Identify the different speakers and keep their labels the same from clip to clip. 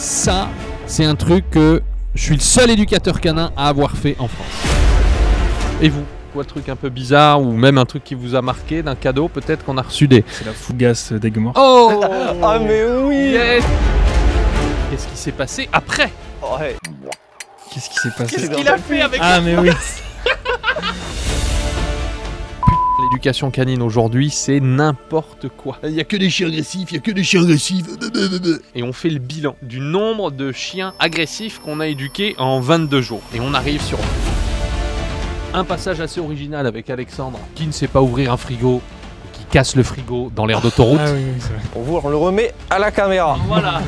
Speaker 1: Ça, c'est un truc que je suis le seul éducateur canin à avoir fait en France. Et vous? Quoi le truc un peu bizarre ou même un truc qui vous a marqué d'un cadeau peut-être qu'on a reçu des...
Speaker 2: C'est la fougasse d'Aigues-Mortes.
Speaker 1: Oh
Speaker 3: Ah mais oui
Speaker 1: yes. Qu'est-ce qui s'est passé après?
Speaker 3: Ouais.
Speaker 2: Qu'est-ce qui s'est passé?
Speaker 1: Qu'est-ce qu'il a fait avec
Speaker 2: Ah mais oui.
Speaker 1: L'éducation canine aujourd'hui, c'est n'importe quoi.
Speaker 4: Il n'y a que des chiens agressifs, il n'y a que des chiens agressifs.
Speaker 1: Et on fait le bilan du nombre de chiens agressifs qu'on a éduqués en 22 jours. Et on arrive sur un passage assez original avec Alexandre qui ne sait pas ouvrir un frigo, qui casse le frigo dans l'aire d'autoroute.
Speaker 2: Ah oui, oui, c'est vrai.
Speaker 3: On le remet à la caméra.
Speaker 1: Voilà.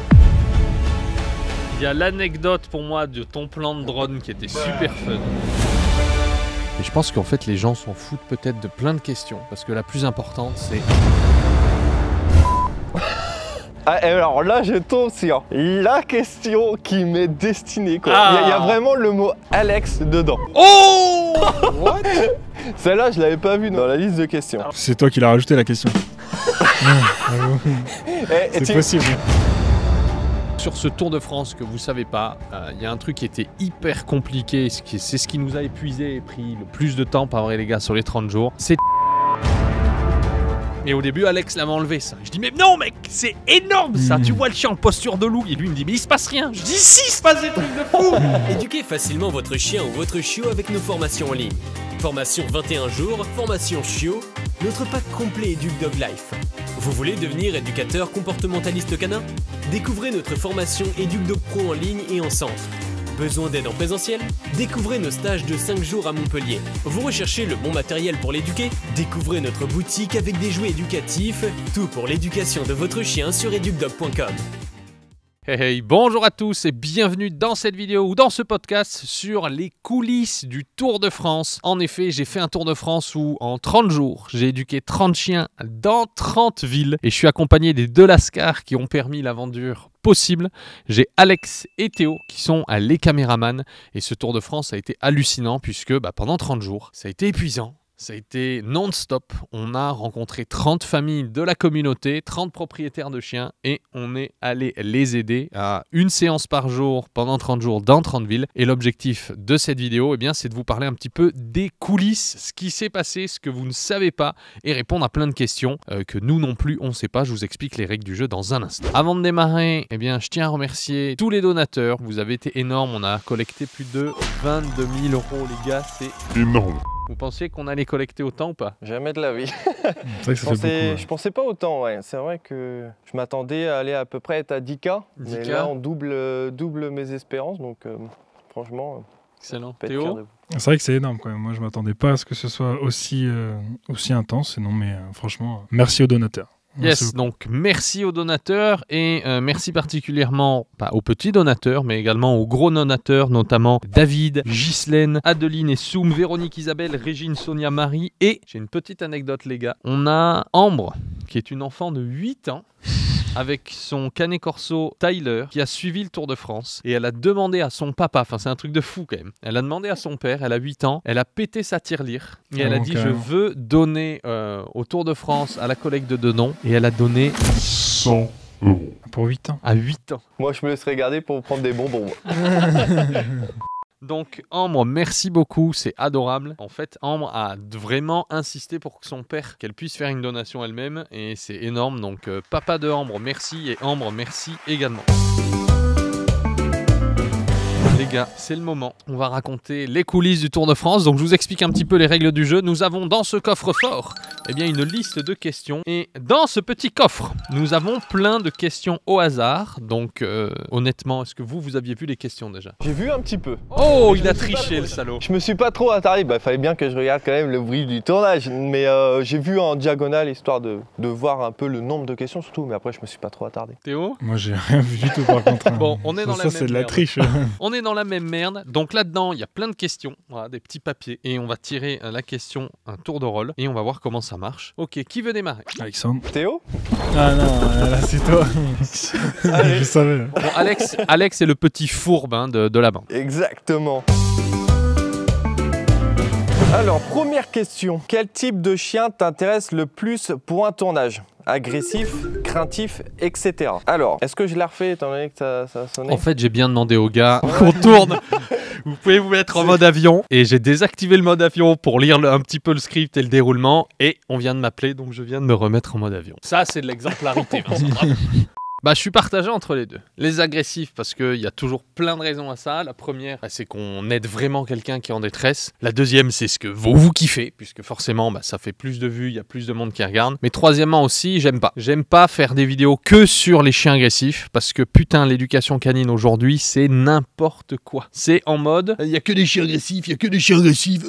Speaker 1: Il y a l'anecdote pour moi de ton plan de drone qui était super fun. Et je pense qu'en fait les gens s'en foutent peut-être de plein de questions parce que la plus importante c'est...
Speaker 3: Ah, et alors là je tombe sur la question qui m'est destinée quoi.
Speaker 1: Ah.
Speaker 3: Il y a vraiment le mot Alex dedans.
Speaker 1: Oh what?
Speaker 3: Celle-là je l'avais pas vue dans la liste de questions.
Speaker 2: C'est toi qui l'as rajouté la question.
Speaker 3: Et
Speaker 2: C'est possible.
Speaker 1: Sur ce Tour de France que vous savez pas, il y a un truc qui était hyper compliqué, c'est ce qui nous a épuisé et pris le plus de temps, pas vrai les gars, sur les 30 jours. C'est... Et au début, Alex l'avait enlevé ça. Je dis mais non mec, c'est énorme ça. Tu vois le chien en posture de loup. Et lui il me dit mais il se passe rien. Je dis si, il se passe des trucs de fou.
Speaker 5: Éduquez facilement votre chien ou votre chiot avec nos formations en ligne. Formation 21 jours, formation chiot, notre pack complet EducDog Life. Vous voulez devenir éducateur comportementaliste canin? Découvrez notre formation EducDog Pro en ligne et en centre. Besoin d'aide en présentiel? Découvrez nos stages de 5 jours à Montpellier. Vous recherchez le bon matériel pour l'éduquer? Découvrez notre boutique avec des jouets éducatifs, tout pour l'éducation de votre chien sur educdog.com.
Speaker 1: Hey, hey, bonjour à tous et bienvenue dans cette vidéo ou dans ce podcast sur les coulisses du Tour de France. En effet, j'ai fait un Tour de France où en 30 jours, j'ai éduqué 30 chiens dans 30 villes et je suis accompagné des deux lascars qui ont permis l'aventure possible. J'ai Alex et Théo qui sont les caméramans et ce Tour de France a été hallucinant puisque pendant 30 jours, ça a été épuisant. Ça a été non-stop, on a rencontré 30 familles de la communauté, 30 propriétaires de chiens et on est allé les aider à une séance par jour pendant 30 jours dans 30 villes. Et l'objectif de cette vidéo, c'est de vous parler un petit peu des coulisses, ce qui s'est passé, ce que vous ne savez pas et répondre à plein de questions que nous non plus on ne sait pas. Je vous explique les règles du jeu dans un instant. Avant de démarrer, je tiens à remercier tous les donateurs. Vous avez été énormes, on a collecté plus de 22 000 € les gars, c'est énorme. Vous pensiez qu'on allait collecter autant ou pas?
Speaker 3: Jamais de la vie.
Speaker 2: C'est vrai que ça fait beaucoup.
Speaker 3: Je pensais pas autant, ouais. C'est vrai que je m'attendais à aller à peu près être à 10K. Mais là on double mes espérances, donc franchement...
Speaker 1: Excellent. Théo?
Speaker 2: C'est vrai que c'est énorme quand même. Moi je m'attendais pas à ce que ce soit aussi intense. Sinon, mais franchement, merci aux donateurs.
Speaker 1: Yes, donc merci aux donateurs et merci particulièrement aux petits donateurs mais également aux gros donateurs, notamment David, Ghislaine, Adeline et Soum, Véronique, Isabelle, Régine, Sonia, Marie et j'ai une petite anecdote les gars. On a Ambre qui est une enfant de 8 ans avec son canet corso Tyler qui a suivi le Tour de France et elle a demandé à son papa, c'est un truc de fou quand même, elle a demandé à son père, elle a 8 ans, elle a pété sa tirelire et elle a dit je veux donner au Tour de France à la collecte de dons et elle a donné 100 €.
Speaker 2: Pour 8 ans.
Speaker 1: À 8 ans.
Speaker 3: Moi je me laisserais garder pour prendre des bonbons.
Speaker 1: Donc Ambre, merci beaucoup, c'est adorable. En fait, Ambre a vraiment insisté pour que son père, qu'elle puisse faire une donation elle-même et c'est énorme. Donc papa de Ambre, merci et Ambre, merci également. Les gars, c'est le moment. On va raconter les coulisses du Tour de France. Donc je vous explique un petit peu les règles du jeu. Nous avons dans ce coffre-fort une liste de questions. Et dans ce petit coffre, nous avons plein de questions au hasard. Donc honnêtement, est-ce que vous aviez vu les questions déjà?
Speaker 3: J'ai vu un petit peu.
Speaker 1: Oh, il a triché le salaud.
Speaker 3: Je me suis pas trop attardé. Fallait bien que je regarde quand même le bruit du tournage. Mais j'ai vu en diagonale histoire de voir un peu le nombre de questions surtout. Mais après, je me suis pas trop attardé.
Speaker 1: Théo?
Speaker 2: Moi j'ai rien vu du tout par contre.
Speaker 1: Bon, on est dans la même
Speaker 2: c'est de la
Speaker 1: merde.
Speaker 2: triche.
Speaker 1: On est dans la même merde. Donc là-dedans, il y a plein de questions, voilà, des petits papiers. Et on va tirer la question, un tour de rôle. Et on va voir comment ça marche. Ok, qui veut démarrer?
Speaker 2: Alexandre.
Speaker 3: Théo?
Speaker 2: Ah non, là c'est toi. Je savais.
Speaker 1: Bon, Alex est le petit fourbe de la bande.
Speaker 3: Exactement. Alors, première question. Quel type de chien t'intéresse le plus pour un tournage? agressif, craintif, etc. Alors, est-ce que je la refais étant donné que ça a sonné?
Speaker 1: En fait, j'ai bien demandé au gars qu'on tourne. Vous pouvez vous mettre en mode avion. Et j'ai désactivé le mode avion pour lire un petit peu le script et le déroulement. Et on vient de m'appeler, donc je viens de me remettre en mode avion. Ça, c'est de l'exemplarité, Vincent. Bravo. Bah, je suis partagé entre les deux. Les agressifs, parce qu'il y a toujours plein de raisons à ça. La première, c'est qu'on aide vraiment quelqu'un qui est en détresse. La deuxième, c'est ce que vous kiffez, puisque forcément, ça fait plus de vues, il y a plus de monde qui regarde. Mais troisièmement aussi, j'aime pas. J'aime pas faire des vidéos que sur les chiens agressifs, parce que putain, l'éducation canine aujourd'hui, c'est n'importe quoi. C'est en mode...
Speaker 4: Il y a que des chiens agressifs, il y a que des chiens agressifs.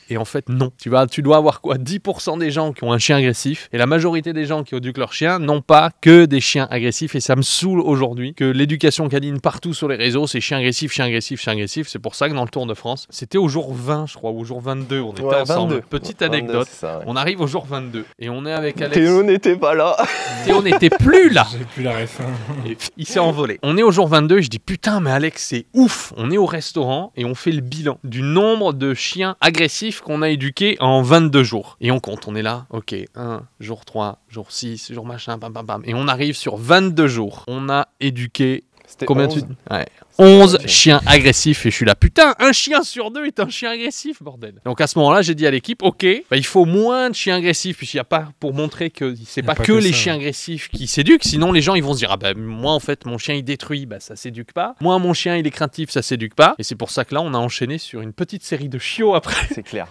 Speaker 1: Et en fait, non. Tu dois avoir quoi, 10% des gens qui ont un chien agressif, et la majorité des gens qui éduquent leur chien n'ont pas que des chiens agressifs. Et ça me saoule aujourd'hui que l'éducation canine partout sur les réseaux, c'est chien agressif, chien agressif, chien agressif. C'est pour ça que dans le Tour de France, c'était au jour 20, je crois, ou au jour 22, on était ensemble.
Speaker 3: 22.
Speaker 1: Petite anecdote,
Speaker 3: 22, ça, ouais.
Speaker 1: On arrive au jour 22 et on est avec Alex.
Speaker 3: Théo n'était pas là.
Speaker 1: Théo n'était plus là.
Speaker 2: J'ai plus la ref.
Speaker 1: Et il s'est envolé. On est au jour 22 et je dis putain mais Alex c'est ouf. On est au restaurant et on fait le bilan du nombre de chiens agressifs qu'on a éduqués en 22 jours. Et on compte, on est là, ok, 1, jour 3, jour 6, jour machin, bam bam bam. Et on arrive sur 22 jours. On a éduqué...
Speaker 3: C'était
Speaker 1: Combien
Speaker 3: 11.
Speaker 1: Ouais. 11 chiens agressifs et je suis là, putain, un chien sur deux est un chien agressif, bordel. Donc à ce moment-là, j'ai dit à l'équipe, ok, il faut moins de chiens agressifs, puisqu'il n'y a pas, pour montrer que c'est pas que les chiens agressifs qui s'éduquent, sinon les gens ils vont se dire, ah bah moi en fait mon chien il détruit, bah ça s'éduque pas. Moi mon chien il est craintif, ça s'éduque pas. Et c'est pour ça que là on a enchaîné sur une petite série de chiots après.
Speaker 3: C'est clair.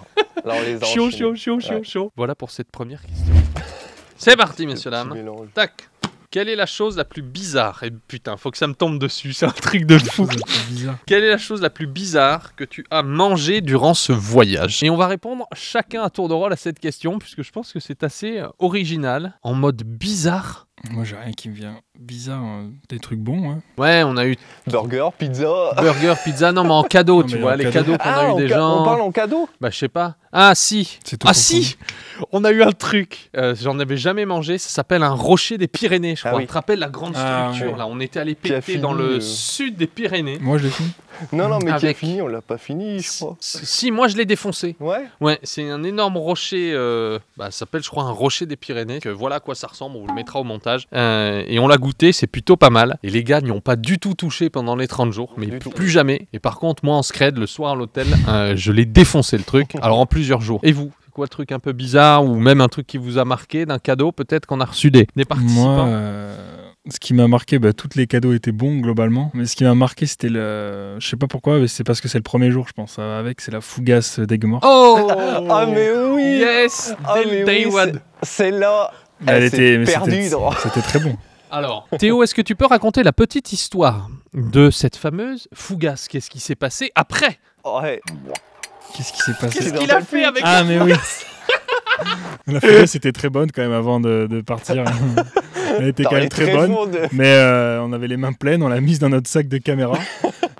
Speaker 3: Là on les a
Speaker 1: Chiot,
Speaker 3: enchaînés.
Speaker 1: chiot. Voilà pour cette première question. C'est parti messieurs
Speaker 3: Petit
Speaker 1: dames.
Speaker 3: mélange.
Speaker 1: Tac. Quelle est la chose la plus bizarre? Et putain, faut que ça me tombe dessus, c'est un truc de fou.
Speaker 2: C'est bizarre.
Speaker 1: Quelle est la chose la plus bizarre que tu as mangée durant ce voyage? Et on va répondre chacun à tour de rôle à cette question, puisque je pense que c'est assez original. En mode bizarre.
Speaker 2: Moi, j'ai rien qui me vient bizarre. Des trucs bons, hein.
Speaker 1: Ouais, on a eu
Speaker 3: Burger, pizza.
Speaker 1: burger, pizza, non mais en cadeau,
Speaker 2: Non,
Speaker 1: tu
Speaker 2: mais
Speaker 1: vois,
Speaker 2: en
Speaker 1: les
Speaker 2: cadeau.
Speaker 1: cadeaux qu'on a eu des gens.
Speaker 3: On parle en cadeau.
Speaker 1: Bah je sais pas. Ah si.
Speaker 2: C'est tout
Speaker 1: Ah
Speaker 2: confondu.
Speaker 1: si. On a eu un truc. J'en avais jamais mangé. Ça s'appelle un rocher des Pyrénées, je crois.
Speaker 3: Ah oui.
Speaker 1: Tu te rappelles la grande
Speaker 2: Ah,
Speaker 1: structure
Speaker 2: ouais.
Speaker 1: là? On était allé
Speaker 3: Qui a
Speaker 1: péter
Speaker 3: fini,
Speaker 1: dans le sud des Pyrénées.
Speaker 2: Moi, je l'ai fini.
Speaker 3: Non, mais qui a
Speaker 1: Avec-
Speaker 3: fini, on l'a pas fini, je crois.
Speaker 1: Si, moi je l'ai défoncé.
Speaker 3: Ouais.
Speaker 1: Ouais, c'est un énorme rocher, ça s'appelle je crois un rocher des Pyrénées, que voilà à quoi ça ressemble, on vous le mettra au montage. Et on l'a goûté, c'est plutôt pas mal. Et les gars n'y ont pas du tout touché pendant les 30 jours, mais
Speaker 3: Du tout.
Speaker 1: plus jamais. Et par contre, moi en scred, le soir à l'hôtel, je l'ai défoncé le truc, alors en plusieurs jours. Et vous, c'est quoi le truc un peu bizarre, ou même un truc qui vous a marqué d'un cadeau, peut-être qu'on a reçu des participants?
Speaker 2: Moi, ce qui m'a marqué, tous les cadeaux étaient bons globalement. Mais ce qui m'a marqué, c'était le. Je sais pas pourquoi, mais c'est parce que c'est le premier jour, je pense. Avec, c'est la fougasse d'Aigues Mortes.
Speaker 1: Oh
Speaker 3: Ah, mais oui.
Speaker 1: Yes
Speaker 3: Ah,
Speaker 1: Dès
Speaker 3: mais
Speaker 1: le day
Speaker 3: oui,
Speaker 1: one.
Speaker 3: Celle-là,
Speaker 2: Mais
Speaker 3: elle s'est
Speaker 2: mais
Speaker 3: perdue.
Speaker 2: c'était très bon.
Speaker 1: Alors, Théo, est-ce que tu peux raconter la petite histoire de cette fameuse fougasse? Qu'est-ce qui s'est passé après?
Speaker 3: Ouais.
Speaker 2: Qu'est-ce qui s'est passé?
Speaker 1: Qu'est-ce
Speaker 3: dans
Speaker 1: qu'il a
Speaker 3: le
Speaker 1: fait
Speaker 3: film.
Speaker 1: avec
Speaker 2: Ah, mais oui. La fougasse était très bonne quand même avant de partir. Elle était quand même très bonne. Mais on avait les mains pleines, on l'a mise dans notre sac de caméra.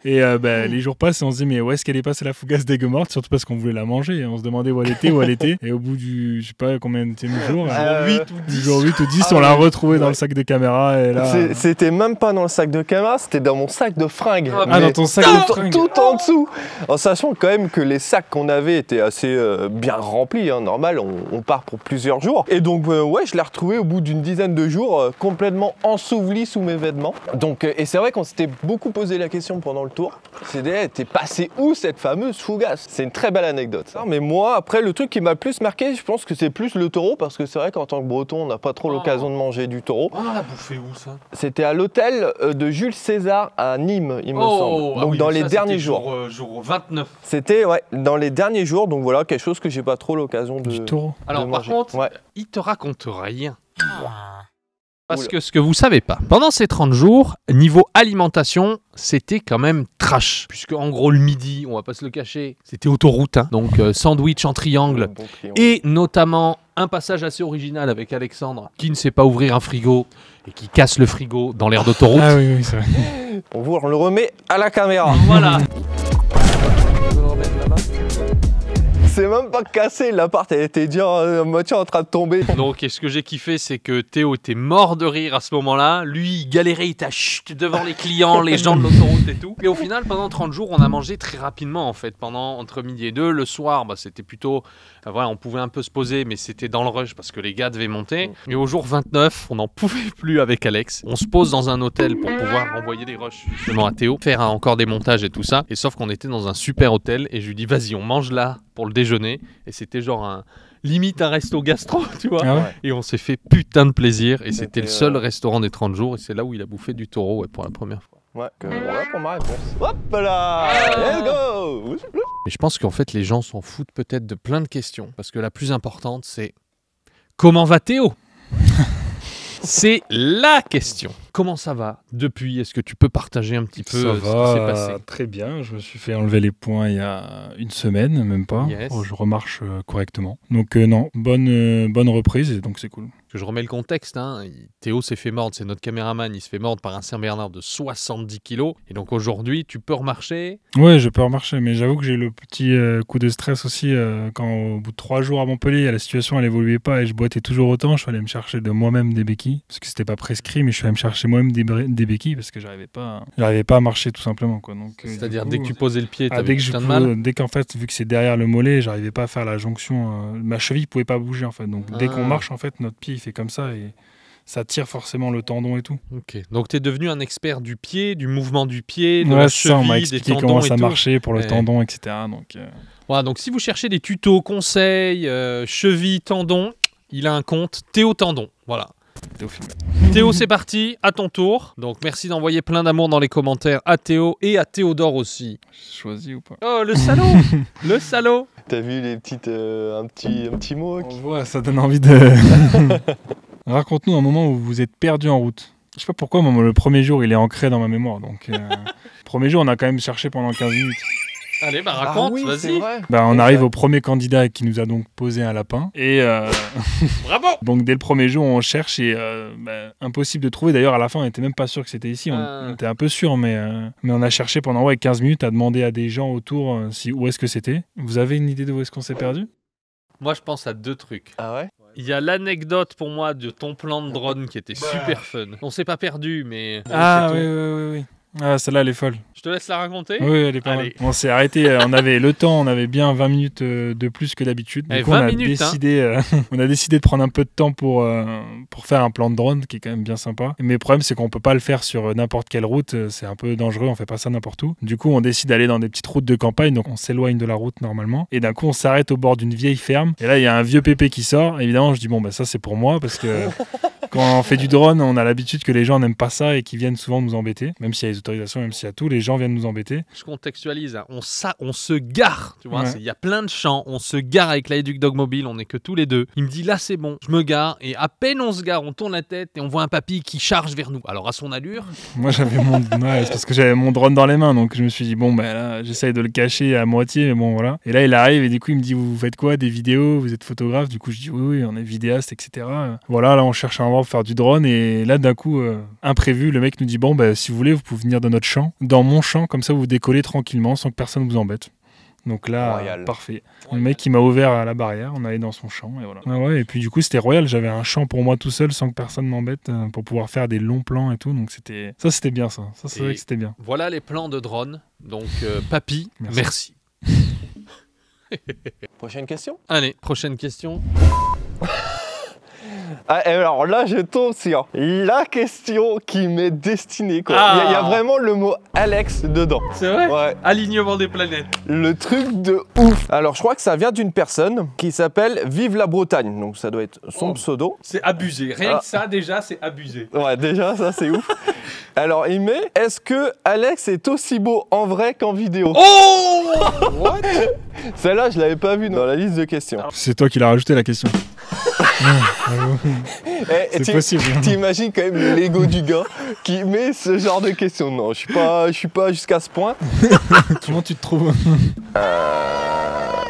Speaker 2: Et les jours passent et on se dit mais où est-ce qu'elle est passée la fougasse d'Aigues Mortes? Surtout parce qu'on voulait la manger. Et on se demandait où elle était. Et au bout du, je sais pas combien de jours,
Speaker 1: 8 ou 10.
Speaker 2: jour 8 ou 10,
Speaker 3: Ah
Speaker 2: on l'a
Speaker 3: oui.
Speaker 2: retrouvée dans
Speaker 3: Ouais.
Speaker 2: le sac de caméra. Et là,
Speaker 3: C'était même pas dans le sac de caméra, c'était dans mon sac de fringues.
Speaker 1: Ah,
Speaker 3: Mais
Speaker 2: dans ton sac
Speaker 3: tout,
Speaker 2: de fringues.
Speaker 3: tout en dessous. En sachant quand même que les sacs qu'on avait étaient assez bien remplis, hein, normal, on part pour plusieurs jours. Et donc ouais, je l'ai retrouvé au bout d'une dizaine de jours, complètement enseveli sous mes vêtements. Donc et c'est vrai qu'on s'était beaucoup posé la question pendant le tour. C'était, t'es passé où cette fameuse fougasse? C'est une très belle anecdote. Ça. Mais moi, après, le truc qui m'a le plus marqué, je pense que c'est plus le taureau, parce que c'est vrai qu'en tant que breton, on n'a pas trop l'occasion de manger du taureau.
Speaker 1: On a bouffé où ça?
Speaker 3: C'était à l'hôtel de Jules César à Nîmes, il me semble. Donc dans les derniers jours.
Speaker 1: Jour 29.
Speaker 3: C'était dans les derniers jours, donc voilà, quelque chose que j'ai pas trop l'occasion de.
Speaker 2: du taureau.
Speaker 1: Alors
Speaker 3: de
Speaker 1: par
Speaker 3: manger.
Speaker 1: contre,
Speaker 3: Ouais.
Speaker 1: il te raconte rien. Parce
Speaker 3: Oula.
Speaker 1: que ce que vous savez pas, pendant ces 30 jours, niveau alimentation, c'était quand même trash. Puisque en gros le midi, on va pas se le cacher, c'était autoroute. Hein. Donc sandwich en triangle.
Speaker 3: Bon triangle.
Speaker 1: Et notamment un passage assez original avec Alexandre qui ne sait pas ouvrir un frigo et qui casse le frigo dans l'aire d'autoroute.
Speaker 2: Ah oui, c'est vrai.
Speaker 3: On vous le remet à la caméra.
Speaker 1: Voilà.
Speaker 3: C'est même pas cassé, l'appart, elle était déjà à moitié en train de tomber.
Speaker 1: Donc, et ce que j'ai kiffé, c'est que Théo était mort de rire à ce moment-là. Lui, il galérait, il chut devant les clients, les gens de l'autoroute et tout. Et au final, pendant 30 jours, on a mangé très rapidement, en fait. Pendant entre midi et 2, le soir, bah, c'était plutôt... voilà, on pouvait un peu se poser, mais c'était dans le rush parce que les gars devaient monter. Et au jour 29, on n'en pouvait plus avec Alex. On se pose dans un hôtel pour pouvoir envoyer des rushs justement à Théo, faire encore des montages et tout ça. Et sauf qu'on était dans un super hôtel et je lui dis, vas-y, on mange là pour le déjeuner. Et c'était genre limite un resto gastro, tu vois.
Speaker 2: Ah ouais.
Speaker 1: Et on s'est fait putain de plaisir. Et c'était le seul restaurant des 30 jours. Et c'est là où il a bouffé du taureau pour la première fois.
Speaker 3: Ouais, voilà pour ma réponse. Hop là, let's go.
Speaker 1: Mais je pense qu'en fait, les gens s'en foutent peut-être de plein de questions. Parce que la plus importante, c'est comment va Théo? C'est la question. Comment ça va depuis? Est-ce que tu peux partager un petit peu
Speaker 2: Ça
Speaker 1: ce qui s'est passé?
Speaker 2: très bien. Je me suis fait enlever les poings il y a une semaine, même pas.
Speaker 1: Yes.
Speaker 2: Je remarche correctement. Donc non, bonne reprise et donc c'est cool.
Speaker 1: Que je remets le contexte, hein. Théo s'est fait mordre, c'est notre caméraman, il se fait mordre par un Saint-Bernard de 70 kilos. Et donc aujourd'hui, tu peux remarcher.
Speaker 2: Ouais, je peux remarcher, mais j'avoue que j'ai eu le petit coup de stress aussi quand au bout de 3 jours à Montpellier, la situation elle évoluait pas et je boitais toujours autant. Je suis allé me chercher de moi-même des béquilles parce que c'était pas prescrit, mais je suis allé me chercher moi-même des béquilles parce que j'arrivais pas à marcher tout simplement quoi. Donc
Speaker 1: C'est-à-dire
Speaker 2: du coup,
Speaker 1: dès que tu posais le pied, t'avais
Speaker 2: dès que
Speaker 1: putain de mal.
Speaker 2: dès qu'en fait vu que c'est derrière le mollet, j'arrivais pas à faire la jonction, ma cheville pouvait pas bouger en fait. Donc dès qu'on marche en fait, notre pied il fait comme ça et ça tire forcément le tendon et tout.
Speaker 1: Ok. Donc tu es devenu un expert du pied, du mouvement du pied, de
Speaker 2: Ouais,
Speaker 1: la
Speaker 2: ça, on m'a
Speaker 1: cheville, des
Speaker 2: expliqué
Speaker 1: tendons
Speaker 2: comment
Speaker 1: et
Speaker 2: ça
Speaker 1: tout.
Speaker 2: marchait pour le
Speaker 1: Ouais.
Speaker 2: tendon, etc. Donc
Speaker 1: Voilà, donc si vous cherchez des tutos, conseils, cheville, tendon, il a un compte Théo Tendon. Voilà. Théo, c'est parti, à ton tour. Donc merci d'envoyer plein d'amour dans les commentaires à Théo et à Théodore aussi.
Speaker 2: choisi ou pas?
Speaker 1: Oh, le salaud. Le salaud.
Speaker 3: T'as vu les petites, un petit mot
Speaker 2: On voit, ça donne envie de... Raconte-nous un moment où vous êtes perdu en route. Je sais pas pourquoi, moi, le premier jour, il est ancré dans ma mémoire. Donc, premier jour, on a quand même cherché pendant 15 minutes.
Speaker 1: Allez, bah raconte, vas-y.
Speaker 2: On arrive au premier candidat qui nous a donc posé un lapin. Et
Speaker 1: Bravo.
Speaker 2: donc, dès le premier jour, on cherche et impossible de trouver. D'ailleurs, à la fin, on n'était même pas sûr que c'était ici. On était un peu sûr, mais on a cherché pendant 15 minutes à demander à des gens autour où est-ce que c'était. Vous avez une idée de où est-ce qu'on s'est perdu?
Speaker 1: Moi, je pense à deux trucs.
Speaker 3: Ah ouais?
Speaker 1: Il y a l'anecdote pour moi de ton plan de drone qui était super fun. On s'est pas perdu, mais...
Speaker 2: Ah
Speaker 1: c'est
Speaker 2: oui,
Speaker 1: tout.
Speaker 2: oui. Ah, celle-là, elle est folle.
Speaker 1: Je te laisse la raconter.
Speaker 2: Oui, elle est pas mal.
Speaker 1: Allez.
Speaker 2: On s'est arrêté, on avait le temps, on avait bien 20 minutes de plus que d'habitude. Du coup,
Speaker 1: 20
Speaker 2: on a
Speaker 1: minutes,
Speaker 2: décidé, on a décidé de prendre un peu de temps pour faire un plan de drone qui est quand même bien sympa. Mais le problème, c'est qu'on peut pas le faire sur n'importe quelle route, c'est un peu dangereux, on fait pas ça n'importe où. Du coup, on décide d'aller dans des petites routes de campagne, donc on s'éloigne de la route normalement. Et d'un coup, on s'arrête au bord d'une vieille ferme. Et là, il y a un vieux pépé qui sort. Évidemment, je dis, bon, bah ça, c'est pour moi, parce que quand on fait du drone, on a l'habitude que les gens n'aiment pas ça et qu'ils viennent souvent nous embêter. Même s'il y a les autorisations, même s'il y a tout, les gens viennent nous embêter.
Speaker 1: Je contextualise, hein. On se gare, tu vois,
Speaker 2: Ouais.
Speaker 1: il y a plein de champs, on se gare avec la Educ Dog Mobile, on est que tous les deux. Il me dit là c'est bon, je me gare, et à peine on se gare, on tourne la tête et on voit un papy qui charge vers nous. Alors à son allure,
Speaker 2: Moi, j'avais c'est parce que j'avais mon drone dans les mains, donc je me suis dit, bon, bah là, j'essaye de le cacher à moitié, mais bon, voilà. Et là, il arrive et du coup, il me dit, vous faites quoi? Des vidéos? Vous êtes photographe? Du coup, je dis, oui, on est vidéaste, etc. Voilà, là, on cherche un endroit pour faire du drone, et là, d'un coup, imprévu, le mec nous dit, bon, bah, si vous voulez, vous pouvez venir dans notre champ, dans mon champ, comme ça, vous décollez tranquillement sans que personne vous embête. Donc là,
Speaker 3: Royal.
Speaker 2: parfait. Le mec, il m'a ouvert à la barrière, on allait dans son champ, et voilà. Ah ouais, et puis du coup, c'était royal, j'avais un champ pour moi tout seul sans que personne m'embête pour pouvoir faire des longs plans et tout, donc c'était bien ça. Ça, c'est
Speaker 1: Et-
Speaker 2: vrai que c'était bien.
Speaker 1: voilà les plans de drone. Donc papy,
Speaker 2: Merci.
Speaker 1: merci.
Speaker 3: Prochaine question.
Speaker 1: Allez, prochaine question.
Speaker 3: Ah, et alors là, je tombe sur la question qui m'est destinée, quoi.
Speaker 1: Ah.
Speaker 3: Il y a vraiment le mot Alex dedans.
Speaker 1: C'est vrai?
Speaker 3: Ouais,
Speaker 1: Alignement des planètes.
Speaker 3: le truc de ouf. Alors, je crois que ça vient d'une personne qui s'appelle Vive la Bretagne. Donc, ça doit être son
Speaker 1: Oh.
Speaker 3: pseudo.
Speaker 1: C'est abusé. Rien
Speaker 3: Ah.
Speaker 1: que ça, déjà, c'est abusé.
Speaker 3: Ouais, déjà, ça, c'est ouf. Alors, il met est-ce que Alex est aussi beau en vrai qu'en vidéo?
Speaker 1: Oh what?
Speaker 3: Celle-là, je l'avais pas vue dans la liste de questions.
Speaker 2: C'est toi qui l'as rajouté la question.
Speaker 3: Eh,
Speaker 2: C'est possible.
Speaker 3: T'imagines quand même l'ego du gars qui met ce genre de questions. Non, je suis pas jusqu'à ce point.
Speaker 2: Comment tu te trouves?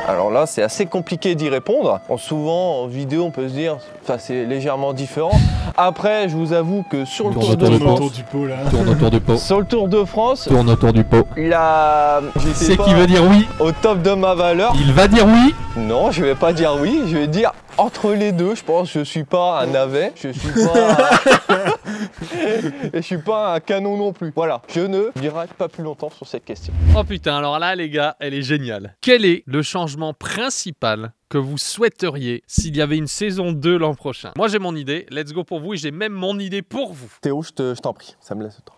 Speaker 3: Alors là, c'est assez compliqué d'y répondre. Souvent, en vidéo, on peut se dire, c'est légèrement différent. Après, je vous avoue que sur le Tour de France,
Speaker 1: Tourne autour du pot.
Speaker 3: sur le Tour de France,
Speaker 1: Tourne autour du pot.
Speaker 3: là,
Speaker 1: C'est
Speaker 3: j'étais
Speaker 1: qui
Speaker 3: pas
Speaker 1: veut dire oui.
Speaker 3: au top de ma valeur.
Speaker 1: Il va dire oui.
Speaker 3: Non, je vais pas dire oui, je vais dire entre les deux. Je pense que je suis pas un navet, je suis pas et je suis pas un canon non plus. Voilà, je ne dirai pas plus longtemps sur cette question.
Speaker 1: Oh putain, alors là les gars, elle est géniale. Quel est le changement principal que vous souhaiteriez s'il y avait une saison 2 l'an prochain? Moi j'ai mon idée, let's go pour vous et j'ai même mon idée pour vous.
Speaker 3: Théo, je t'en prie, ça me laisse le temps.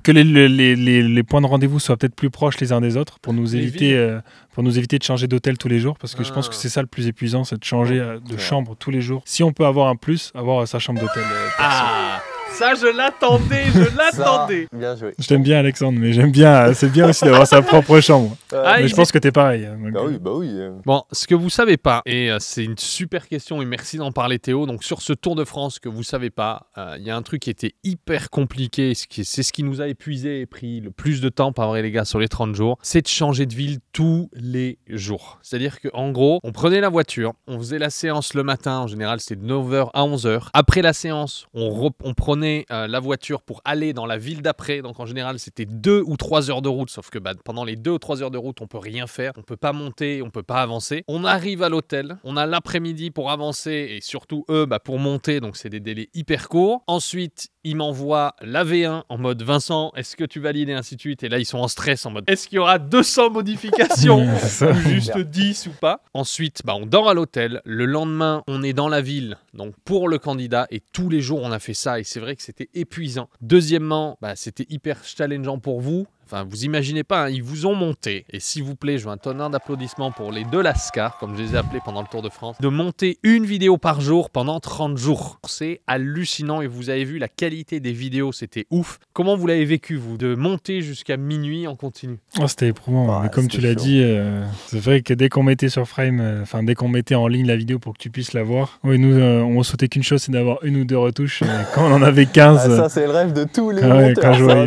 Speaker 2: Que les points de rendez-vous soient peut-être plus proches les uns des autres pour nous
Speaker 1: Les
Speaker 2: éviter de changer d'hôtel tous les jours, parce que je pense que c'est ça le plus épuisant, c'est de changer de chambre tous les jours. Si on peut avoir un plus, avoir sa chambre d'hôtel.
Speaker 1: Ah, ça je l'attendais, je l'attendais.
Speaker 3: Ça, bien joué.
Speaker 2: Je t'aime bien Alexandre, mais j'aime bien, c'est bien aussi d'avoir sa propre chambre.
Speaker 1: Ah,
Speaker 2: Mais je pense que t'es pareil.
Speaker 3: Bah oui.
Speaker 1: Bon, ce que vous savez pas, et c'est une super question et merci d'en parler Théo, donc sur ce Tour de France que vous savez pas, il y a un truc qui était hyper compliqué, c'est ce qui nous a épuisé et pris le plus de temps, pas vrai les gars, sur les 30 jours, c'est de changer de ville tous les jours. C'est-à-dire qu'en gros, on prenait la voiture, on faisait la séance le matin, en général c'était de 9h à 11h. Après la séance, on prenait la voiture pour aller dans la ville d'après, donc en général c'était 2 ou 3 heures de route, sauf que pendant les 2 ou 3 heures de route, on peut rien faire, on peut pas monter, on peut pas avancer. On arrive à l'hôtel, on a l'après-midi pour avancer et surtout eux pour monter, donc c'est des délais hyper courts. Ensuite, ils m'envoient la V1 en mode Vincent, est-ce que tu valides et ainsi de suite. Et là, ils sont en stress en mode est-ce qu'il y aura 200 modifications ou juste 10 ou pas. Ensuite, on dort à l'hôtel. Le lendemain, on est dans la ville, donc pour le candidat. Et tous les jours, on a fait ça. Et c'est vrai que c'était épuisant. Deuxièmement, c'était hyper challengeant pour vous. Enfin, vous imaginez pas, ils vous ont monté. Et s'il vous plaît, je veux un tonnerre d'applaudissements pour les deux Lascar, comme je les ai appelés pendant le Tour de France, de monter une vidéo par jour pendant 30 jours. C'est hallucinant et vous avez vu la qualité des vidéos, c'était ouf. Comment vous l'avez vécu, vous, de monter jusqu'à minuit en continu?
Speaker 2: C'était éprouvant, mais comme tu l'as dit, c'est vrai que dès qu'on mettait sur Frame, dès qu'on mettait en ligne la vidéo pour que tu puisses la voir, nous, on souhaitait qu'une chose, c'est d'avoir une ou deux retouches. Quand on en avait 15...
Speaker 3: ça, c'est le rêve de tous les monteurs,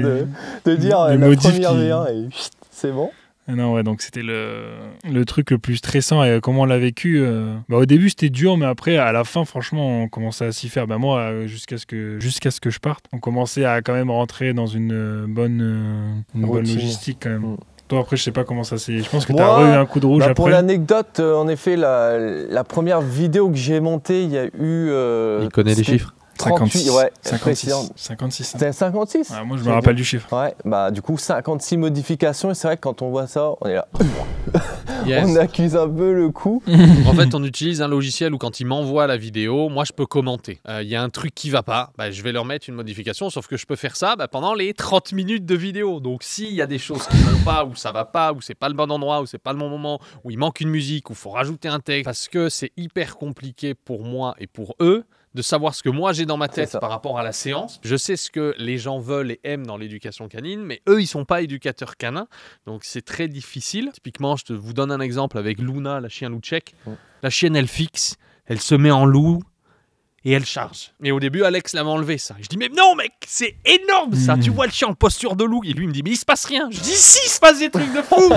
Speaker 3: de dire la première V1 et c'est bon.
Speaker 2: Non, ouais, donc c'était le truc le plus stressant. Et comment on l'a vécu au début, c'était dur, mais après, à la fin, franchement, on commençait à s'y faire. Moi, jusqu'à ce que je parte, on commençait à quand même rentrer dans une bonne logistique quand même. Toi, après, je sais pas comment ça s'est... Je pense que tu as eu un coup de rouge après.
Speaker 3: Pour l'anecdote, en effet, la première vidéo que j'ai montée, il y a eu...
Speaker 1: Il connaît les chiffres.
Speaker 3: 38, ouais,
Speaker 2: 56.
Speaker 3: C'était 56
Speaker 2: Moi, je me rappelle du chiffre.
Speaker 3: Ouais, du coup, 56 modifications. Et c'est vrai que quand on voit ça, on est là.
Speaker 1: Yes.
Speaker 3: On accuse un peu le coup.
Speaker 1: En fait, on utilise un logiciel où quand il m'envoie la vidéo, moi, je peux commenter. Il y a un truc qui va pas, je vais leur mettre une modification, sauf que je peux faire ça pendant les 30 minutes de vidéo. Donc, s'il y a des choses qui vont pas, ou ça va pas, ou c'est pas le bon endroit, ou c'est pas le bon moment, ou il manque une musique, ou faut rajouter un texte, parce que c'est hyper compliqué pour moi et pour eux, de savoir ce que moi j'ai dans ma tête par rapport à la séance. Je sais ce que les gens veulent et aiment dans l'éducation canine, mais eux, ils sont pas éducateurs canins, donc c'est très difficile. Typiquement, je vous donne un exemple avec Luna, la chienne loup tchèque. La chienne, elle fixe, elle se met en loup et elle charge. Et au début, Alex l'avait enlevé ça. Je dis, mais non mec, c'est énorme ça. Tu vois le chien en posture de loup. Et lui, il me dit, mais il se passe rien. Je dis, si, il se passe des trucs de fou.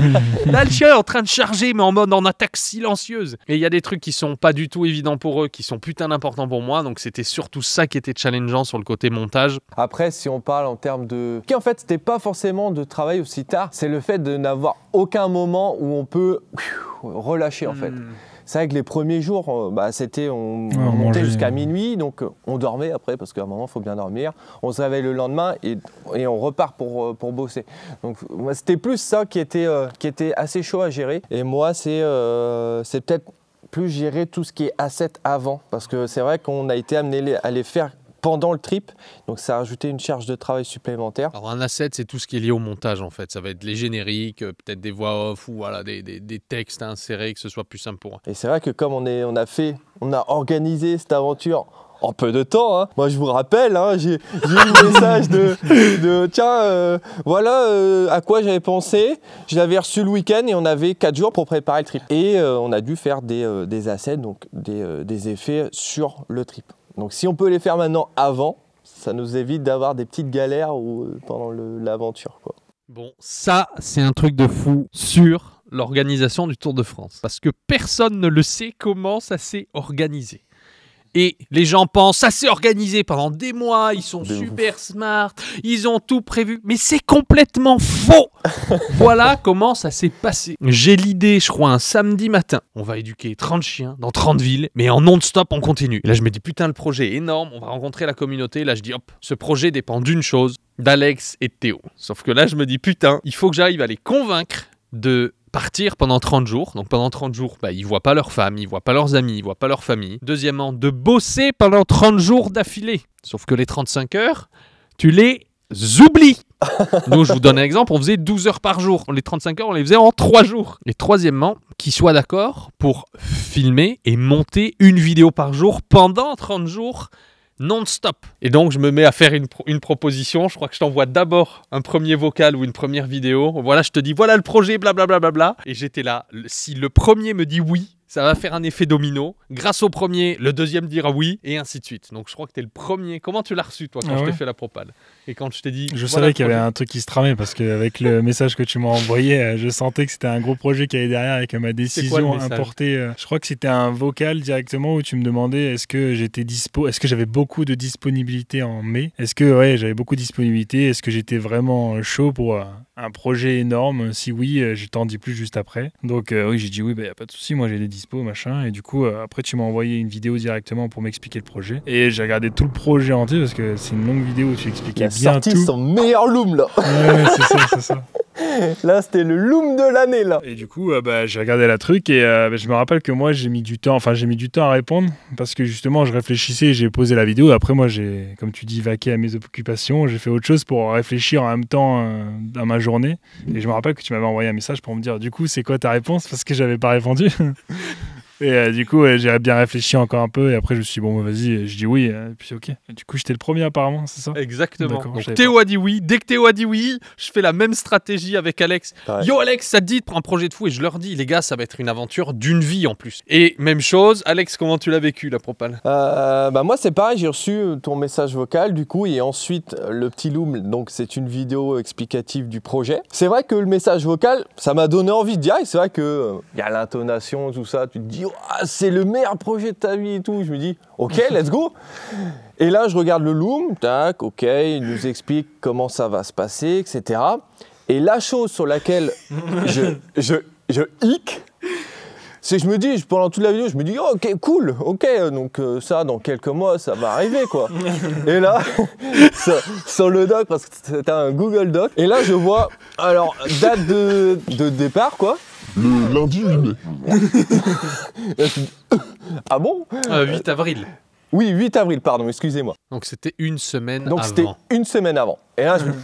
Speaker 1: Là, le chien est en train de charger, mais en attaque silencieuse. Et il y a des trucs qui sont pas du tout évidents pour eux, qui sont putain d'importants pour moi. Donc c'était surtout ça qui était challengeant sur le côté montage.
Speaker 3: Après, si on parle en termes de... En fait, c'était pas forcément de travail aussi tard. C'est le fait de n'avoir aucun moment où on peut relâcher en fait. C'est vrai que les premiers jours, on montait jusqu'à minuit, donc on dormait après, parce qu'à un moment, il faut bien dormir. On se réveille le lendemain et on repart pour bosser. Donc c'était plus ça qui était assez chaud à gérer. Et moi, c'est peut-être plus gérer tout ce qui est asset avant, parce que c'est vrai qu'on a été amené à les faire pendant le trip, donc ça a rajouté une charge de travail supplémentaire.
Speaker 1: Alors un asset, c'est tout ce qui est lié au montage en fait. Ça va être les génériques, peut-être des voix off ou voilà, des textes à insérer, que ce soit plus simple pour moi.
Speaker 3: Et c'est vrai que comme on a organisé cette aventure en peu de temps, moi je vous rappelle, j'ai eu le message de tiens, voilà à quoi j'avais pensé. Je l'avais reçu le week-end et on avait 4 jours pour préparer le trip. Et on a dû faire des assets, donc des effets sur le trip. Donc si on peut les faire maintenant avant, ça nous évite d'avoir des petites galères pendant l'aventure, quoi.
Speaker 1: Bon, ça, c'est un truc de fou sur l'organisation du Tour de France. Parce que personne ne le sait comment ça s'est organisé. Et les gens pensent, ça s'est organisé pendant des mois, ils sont super smart, ils ont tout prévu. Mais c'est complètement faux. Voilà comment ça s'est passé. J'ai l'idée, je crois, un samedi matin. On va éduquer 30 chiens dans 30 villes, mais en non-stop, on continue. Et là, je me dis, putain, le projet est énorme, on va rencontrer la communauté. Là, je dis, hop, ce projet dépend d'une chose, d'Alex et de Théo. Sauf que là, je me dis, putain, il faut que j'arrive à les convaincre de partir pendant 30 jours. Donc pendant 30 jours, ils voient pas leur femme, ils voient pas leurs amis, ils voient pas leur famille. Deuxièmement, de bosser pendant 30 jours d'affilée. Sauf que les 35 heures, tu les oublies. Nous, je vous donne un exemple, on faisait 12 heures par jour. Les 35 heures, on les faisait en 3 jours. Et troisièmement, qu'ils soient d'accord pour filmer et monter une vidéo par jour pendant 30 jours non-stop. Et donc, je me mets à faire une proposition. Je crois que je t'envoie d'abord un premier vocal ou une première vidéo. Voilà, je te dis, voilà le projet, blablabla. Bla, bla, bla. Et j'étais là. Si le premier me dit oui, ça va faire un effet domino. Grâce au premier, le deuxième dira oui, et ainsi de suite. Donc, je crois que t'es le premier. Comment tu l'as reçu, toi, quand je t'ai fait la propale? Et quand je t'ai dit...
Speaker 2: Je savais qu'il y avait un truc qui se tramait, parce qu'avec le message que tu m'as envoyé, je sentais que c'était un gros projet qui allait derrière, avec ma décision importée. Je crois que c'était un vocal directement où tu me demandais est-ce que j'étais dispo, est-ce que j'avais beaucoup de disponibilité en mai? Est-ce que j'avais beaucoup de disponibilité? Est-ce que j'étais vraiment chaud pour un projet énorme? Si oui, je t'en dis plus juste après. Donc oui, j'ai dit oui, y a pas de souci, moi j'ai des dispo, machin. Et du coup, après tu m'as envoyé une vidéo directement pour m'expliquer le projet. Et j'ai regardé tout le projet entier parce que c'est une longue vidéo où tu expliquais bien tout.
Speaker 3: Son meilleur loom là.
Speaker 2: Ouais, c'est ça.
Speaker 3: Là, c'était le loom de l'année là.
Speaker 2: Et du coup, j'ai regardé la truc et je me rappelle que moi j'ai mis du temps à répondre parce que justement je réfléchissais et j'ai posé la vidéo. Après moi j'ai, comme tu dis, vaqué à mes occupations. J'ai fait autre chose pour réfléchir en même temps à ma journée. Et je me rappelle que tu m'avais envoyé un message pour me dire du coup c'est quoi ta réponse parce que j'avais pas répondu. Et du coup, j'ai bien réfléchi encore un peu et après je me suis dit, bon, vas-y, je dis oui, et puis ok. Et du coup, j'étais le premier apparemment, c'est ça?
Speaker 1: Exactement. Donc, Théo a dit oui. Dès que Théo a dit oui, je fais la même stratégie avec Alex. Ouais. Yo Alex, ça te dit de prendre un projet de fou? Et je leur dis, les gars, ça va être une aventure d'une vie en plus. Et même chose, Alex, comment tu l'as vécu la propale?
Speaker 3: Moi c'est pareil, j'ai reçu ton message vocal du coup et ensuite le petit loom, donc c'est une vidéo explicative du projet. C'est vrai que le message vocal, ça m'a donné envie de dire, c'est vrai que y a l'intonation, tout ça, tu te dis c'est le meilleur projet de ta vie et tout. Je me dis, ok, let's go. Et là, je regarde le loom, tac, ok, il nous explique comment ça va se passer, etc. Et la chose sur laquelle je hic, c'est que je me dis, pendant toute la vidéo, je me dis, oh, ok, cool, ok, donc ça, dans quelques mois, ça va arriver, quoi. Et là, sur le doc, parce que c'était un Google Doc, et là, je vois, alors, date de départ, quoi.
Speaker 4: Le lundi 8 mai.
Speaker 3: Ah bon
Speaker 1: 8 avril.
Speaker 3: Oui, 8 avril, pardon, excusez-moi.
Speaker 1: Donc c'était une semaine avant.
Speaker 3: Donc c'était une semaine avant. Et là, je me dis,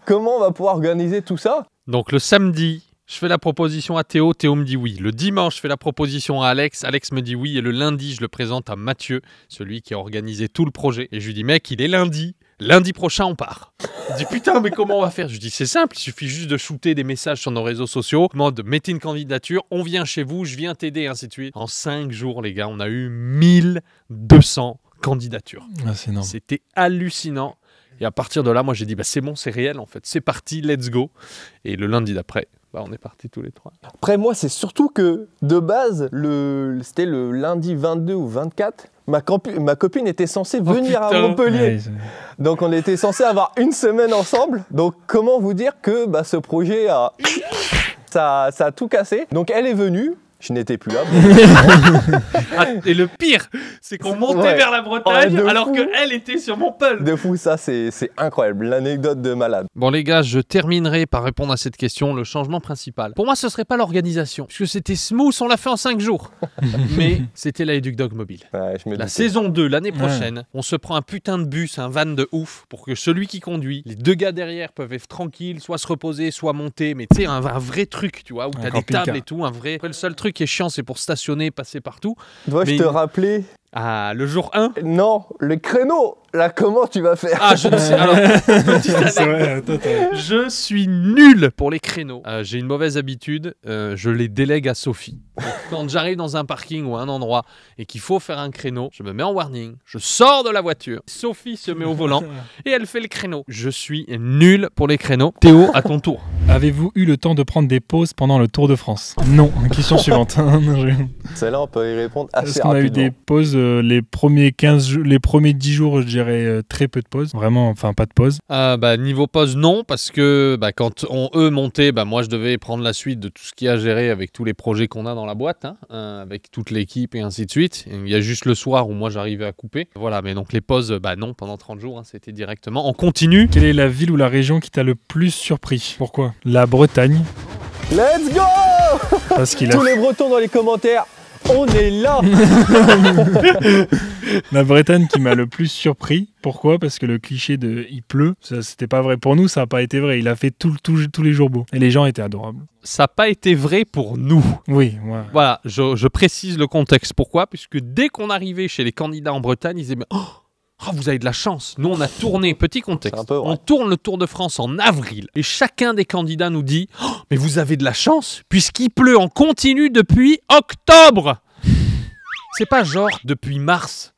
Speaker 3: comment on va pouvoir organiser tout ça?
Speaker 1: Donc le samedi, je fais la proposition à Théo, Théo me dit oui. Le dimanche, je fais la proposition à Alex, Alex me dit oui. Et le lundi, je le présente à Mathieu, celui qui a organisé tout le projet. Et je lui dis, mec, il est lundi. Lundi prochain, on part. Il dit, putain, mais comment on va faire? Je dis, c'est simple, il suffit juste de shooter des messages sur nos réseaux sociaux, mode, mettez une candidature, on vient chez vous, je viens t'aider, ainsi de suite. En 5 jours, les gars, on a eu 1200 candidatures.
Speaker 2: Ah, c'est énorme.
Speaker 1: C'était hallucinant. Et à partir de là, moi, j'ai dit, c'est bon, c'est réel, en fait. C'est parti, let's go. Et le lundi d'après, on est partis tous les trois.
Speaker 3: Après, moi, c'est surtout que, de base, c'était le lundi 22 ou 24, ma copine était censée venir à Montpellier. Ouais, donc, on était censé avoir une semaine ensemble. Donc, comment vous dire que ce projet ça a tout cassé. Donc, elle est venue. Je n'étais plus là.
Speaker 1: Et le pire, c'est qu'on montait vers la Bretagne alors qu'elle était sur Montpellier.
Speaker 3: De fou, ça, c'est incroyable. L'anecdote de malade.
Speaker 1: Bon, les gars, je terminerai par répondre à cette question. Le changement principal. Pour moi, ce serait pas l'organisation. Puisque c'était smooth, on l'a fait en 5 jours. Mais c'était la Educdog Mobile. Ouais, la saison 2, l'année prochaine, on se prend un putain de bus, un van de ouf, pour que celui qui conduit, les 2 gars derrière peuvent être tranquilles, soit se reposer, soit monter. Mais tu sais, un vrai truc, tu vois, où t'as des tables et tout, un vrai. Après, le seul truc qui est chiant, c'est pour stationner, passer partout.
Speaker 3: Dois-je te rappeler
Speaker 1: Ah, le jour 1?
Speaker 3: Non, le créneau. Là, comment tu vas faire?
Speaker 1: Ah, je ne sais. Alors,
Speaker 2: C'est vrai, attends.
Speaker 1: je suis nul pour les créneaux. J'ai une mauvaise habitude, je les délègue à Sophie. Donc, quand j'arrive dans un parking ou un endroit et qu'il faut faire un créneau, je me mets en warning, je sors de la voiture, Sophie se met au volant et elle fait le créneau. Je suis nul pour les créneaux. Théo, à ton tour.
Speaker 2: Avez-vous eu le temps de prendre des pauses pendant le Tour de France? Non. Question suivante.
Speaker 3: Celle-là, on peut y répondre assez
Speaker 2: Est-ce qu'on a eu
Speaker 3: rapidement.
Speaker 2: des pauses les premiers 15 jours, les premiers 10 jours, je dirais très peu de pauses. Vraiment, enfin pas de pause.
Speaker 1: Niveau pause, non, parce que quand eux montaient, moi je devais prendre la suite de tout ce qu'il y a à gérer avec tous les projets qu'on a dans la boîte, avec toute l'équipe et ainsi de suite. Il y a juste le soir où moi j'arrivais à couper. Voilà, mais donc les pauses, non, pendant 30 jours, c'était directement. On continue.
Speaker 2: Quelle est la ville ou la région qui t'a le plus surpris? Pourquoi? La Bretagne.
Speaker 3: Let's go!
Speaker 2: Parce qu'il a...
Speaker 3: Tous les Bretons dans les commentaires, on est là!
Speaker 2: La Bretagne qui m'a le plus surpris. Pourquoi? Parce que le cliché de il pleut, ça c'était pas vrai. Pour nous, ça n'a pas été vrai. Il a fait tous les jours beau. Et les gens étaient adorables.
Speaker 1: Ça n'a pas été vrai pour nous.
Speaker 2: Oui, ouais.
Speaker 1: Voilà, je précise le contexte. Pourquoi? Puisque dès qu'on arrivait chez les candidats en Bretagne, ils disaient vous avez de la chance. Nous, on a tourné, petit contexte,
Speaker 3: C'est un peu vrai.
Speaker 1: on tourne le Tour de France en avril. Et chacun des candidats nous dit mais vous avez de la chance, puisqu'il pleut en continu depuis octobre. C'est pas genre depuis mars.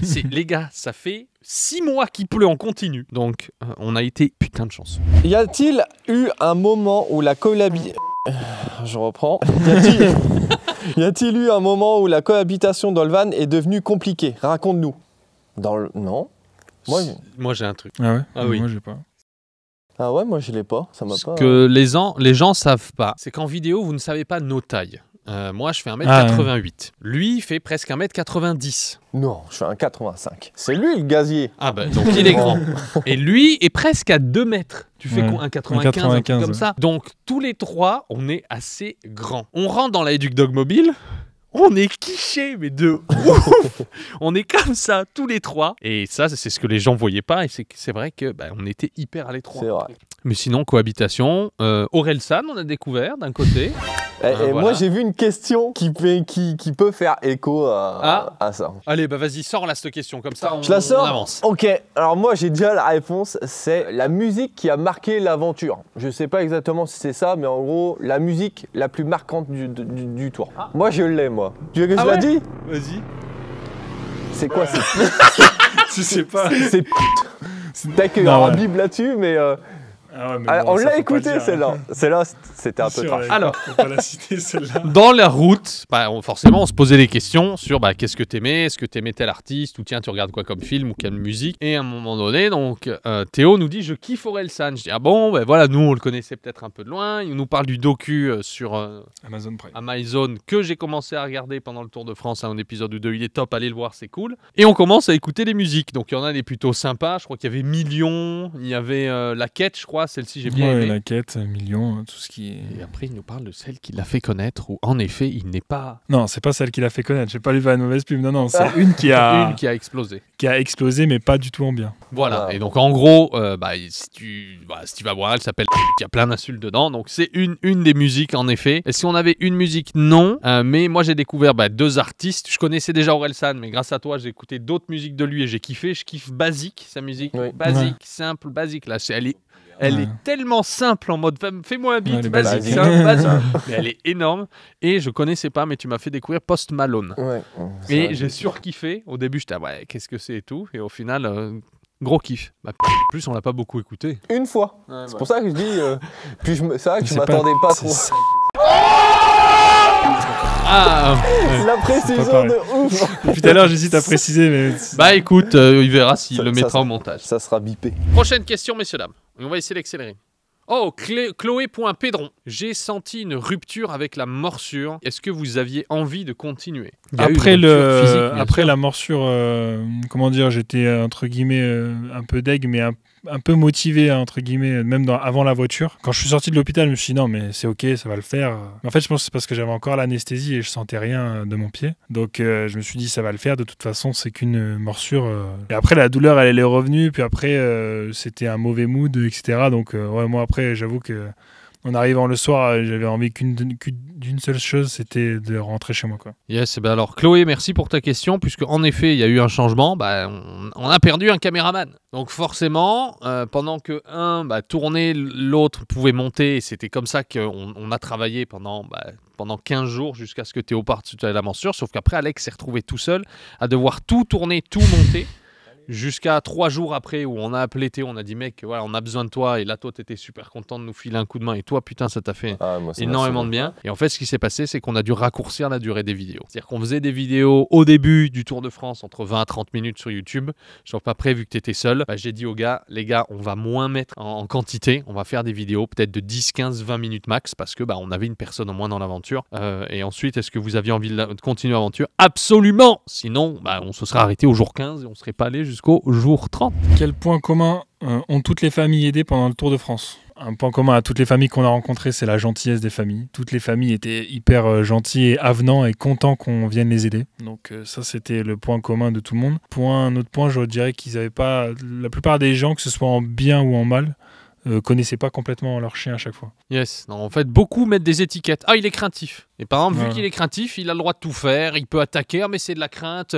Speaker 1: C'est les gars, ça fait 6 mois qu'il pleut en continu. Donc, on a été putain de chance.
Speaker 3: Y a-t-il eu un moment où la Je reprends. Y a-t-il eu un moment où la cohabitation dans le van est devenue compliquée? Raconte-nous. Non.
Speaker 1: Moi, j'ai un truc.
Speaker 2: Ah ouais?
Speaker 1: Ah oui.
Speaker 2: Moi, j'ai pas.
Speaker 3: Ah ouais, moi je l'ai pas. Ça m'a
Speaker 1: Ce
Speaker 3: pas.
Speaker 1: que les gens savent pas, c'est qu'en vidéo, vous ne savez pas nos tailles. Moi, je fais 1m88. Lui, il fait presque 1m90.
Speaker 3: Non, je fais un 85. C'est lui le gazier.
Speaker 1: Ah bah, donc il est grand. Et lui est presque à 2 mètres. Tu fais quoi? Un 95, un truc comme ça. Donc, tous les trois, on est assez grands. On rentre dans la Educ Dog Mobile. On est quichés, mais de ouf. On est comme ça, tous les trois. Et ça, c'est ce que les gens voyaient pas. Et c'est vrai que on était hyper à l'étroit.
Speaker 3: C'est vrai.
Speaker 1: Mais sinon, cohabitation. Orelsan, on a découvert d'un côté.
Speaker 3: Et
Speaker 1: Voilà.
Speaker 3: moi j'ai vu une question qui peut faire écho à ça.
Speaker 1: Allez, vas-y, sors là cette question. Comme ça,
Speaker 3: Je la sors.
Speaker 1: on avance.
Speaker 3: Ok, alors moi j'ai déjà la réponse, c'est la musique qui a marqué l'aventure. Je sais pas exactement si c'est ça, mais en gros, la musique la plus marquante du tour. Moi je l'ai, moi. Tu veux que je la dise?
Speaker 1: Vas-y.
Speaker 3: C'est quoi?
Speaker 2: Tu sais pas.
Speaker 3: C'est peut-être qu'il y aura un bip là-dessus, mais
Speaker 2: Ah ouais, mais
Speaker 3: on
Speaker 2: bon, ça,
Speaker 3: l'a
Speaker 2: faut pas
Speaker 3: écouté
Speaker 2: le dire,
Speaker 3: celle-là. Celle-là, c'était un peu
Speaker 2: Sûr,
Speaker 3: trash.
Speaker 2: ouais.
Speaker 1: Alors.
Speaker 2: Faut pas la citer, celle-là.
Speaker 1: Dans la route, forcément, on se posait des questions sur qu'est-ce que t'aimais, est-ce que t'aimais tel artiste, ou tiens, tu regardes quoi comme film ou quelle musique. Et à un moment donné, donc, Théo nous dit je kiffe Orelsan. Je dis voilà, nous on le connaissait peut-être un peu de loin. Il nous parle du docu sur
Speaker 2: Amazon Prime.
Speaker 1: Amazon que j'ai commencé à regarder pendant le Tour de France, un épisode ou deux. Il est top, allez le voir, c'est cool. Et on commence à écouter les musiques. Donc il y en a des plutôt sympas. Je crois qu'il y avait Million, il y avait La Quête, je crois, celle-ci j'ai bien aimé.
Speaker 2: La quête, million, tout ce qui est...
Speaker 1: Et après, il nous parle de celle qui l'a fait connaître, où en effet, il n'est pas
Speaker 2: Non, c'est pas celle qui l'a fait connaître. J'ai pas lu la mauvaise pub. Non, c'est une qui a
Speaker 1: explosé.
Speaker 2: explosé, mais pas du tout en bien.
Speaker 1: Voilà.
Speaker 3: Ah.
Speaker 1: Et donc, en gros, si tu vas voir, elle s'appelle... Il y a plein d'insultes dedans. Donc, c'est une des musiques, en effet. Et si on avait une musique, non. Mais moi, j'ai découvert 2 artistes. Je connaissais déjà Orelsan, mais grâce à toi, j'ai écouté d'autres musiques de lui et j'ai kiffé. Je kiffe Basique, sa musique.
Speaker 3: Oui.
Speaker 1: Basique, simple, basique. Là, elle est tellement simple en mode fais-moi un beat,
Speaker 2: Ouais, elle est
Speaker 1: basique,
Speaker 3: basique.
Speaker 1: simple, basique. Mais elle est énorme. Et je connaissais pas, mais tu m'as fait découvrir Post Malone.
Speaker 3: Ouais.
Speaker 1: Et j'ai surkiffé. Au début, j'étais qu'est-ce que c'est et tout. Et au final, gros kiff. En plus, on l'a pas beaucoup écouté.
Speaker 3: Une fois. C'est pour ça que je dis. Puis c'est vrai que je
Speaker 2: C'est
Speaker 3: m'attendais pas trop. La précision
Speaker 2: pareil.
Speaker 3: de ouf.
Speaker 2: Depuis tout à l'heure, j'hésite à préciser, mais...
Speaker 1: Écoute, il verra s'il
Speaker 3: Ça-
Speaker 1: le
Speaker 3: ça-
Speaker 1: mettra au montage.
Speaker 3: Ça sera bipé.
Speaker 1: Prochaine question, messieurs, dames. Et on va essayer d'accélérer. Oh, Chloé.Pédron. J'ai senti une rupture avec la morsure. Est-ce que vous aviez envie de continuer? Il y a eu
Speaker 2: Après,
Speaker 1: une rupture physique, bien sûr.
Speaker 2: la morsure, comment dire, j'étais entre guillemets un peu deg, mais un peu motivé, entre guillemets, même avant la voiture. Quand je suis sorti de l'hôpital, je me suis dit non, mais c'est ok, ça va le faire. En fait, je pense que c'est parce que j'avais encore l'anesthésie et je sentais rien de mon pied. Donc, je me suis dit ça va le faire. De toute façon, c'est qu'une morsure. Et après, la douleur, elle est revenue. Puis après, c'était un mauvais mood, etc. Donc, moi, après, j'avoue que En arrivant le soir, j'avais envie d'une seule chose, c'était de rentrer chez moi, quoi.
Speaker 1: Yes, et ben alors Chloé, merci pour ta question, puisque en effet, il y a eu un changement. On a perdu un caméraman. Donc forcément, pendant que un tournait, l'autre pouvait monter, et c'était comme ça qu'on a travaillé pendant 15 jours jusqu'à ce que Théo parte à l'aventure. Sauf qu'après, Alex s'est retrouvé tout seul à devoir tout tourner, tout monter. Jusqu'à 3 jours après où on a appelé Théo, on a dit mec, voilà, on a besoin de toi. Et là, toi, t'étais super content de nous filer un coup de main. Et toi, putain, ça t'a fait énormément de bien. Et en fait, ce qui s'est passé, c'est qu'on a dû raccourcir la durée des vidéos. C'est-à-dire qu'on faisait des vidéos au début du Tour de France entre 20 à 30 minutes sur YouTube. Sauf qu'après, vu que t'étais seul, j'ai dit aux gars, les gars, on va moins mettre en quantité. On va faire des vidéos peut-être de 10, 15, 20 minutes max parce que on avait une personne en moins dans l'aventure. Et ensuite, est-ce que vous aviez envie de continuer l'aventure? Absolument. Sinon, on se serait arrêté au jour 15 et on serait pas allé jusqu'au jour 30.
Speaker 2: Quel point commun ont toutes les familles aidées pendant le Tour de France? Un point commun à toutes les familles qu'on a rencontrées, c'est la gentillesse des familles. Toutes les familles étaient hyper gentilles et avenants et contents qu'on vienne les aider. Donc ça, c'était le point commun de tout le monde. Un autre point, je dirais qu'ils n'avaient pas... La plupart des gens, que ce soit en bien ou en mal, connaissaient pas complètement leur chien à chaque fois.
Speaker 1: Yes. Non, en fait, beaucoup mettent des étiquettes. Ah, il est craintif. Et par exemple, vu qu'il est craintif, il a le droit de tout faire. Il peut attaquer, mais c'est de la crainte.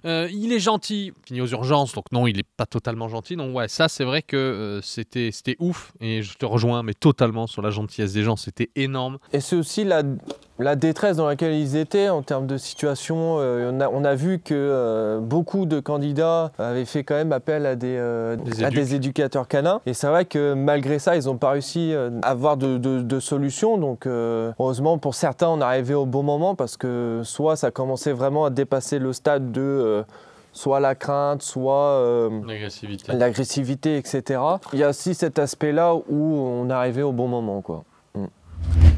Speaker 1: Il est gentil. Fini aux urgences, donc non, il n'est pas totalement gentil. Donc ouais, ça, c'est vrai que c'était ouf. Et je te rejoins, mais totalement sur la gentillesse des gens. C'était énorme.
Speaker 3: Et c'est aussi la détresse dans laquelle ils étaient en termes de situation. On a vu que beaucoup de candidats avaient fait quand même appel à des éducateurs canins. Et c'est vrai que malgré ça, ils n'ont pas réussi à avoir de solution. Donc heureusement, pour certains, on est arrivé au bon moment parce que soit ça commençait vraiment à dépasser le stade de... soit la crainte, soit l'agressivité, etc. Il y a aussi cet aspect-là où on est arrivé au bon moment, quoi.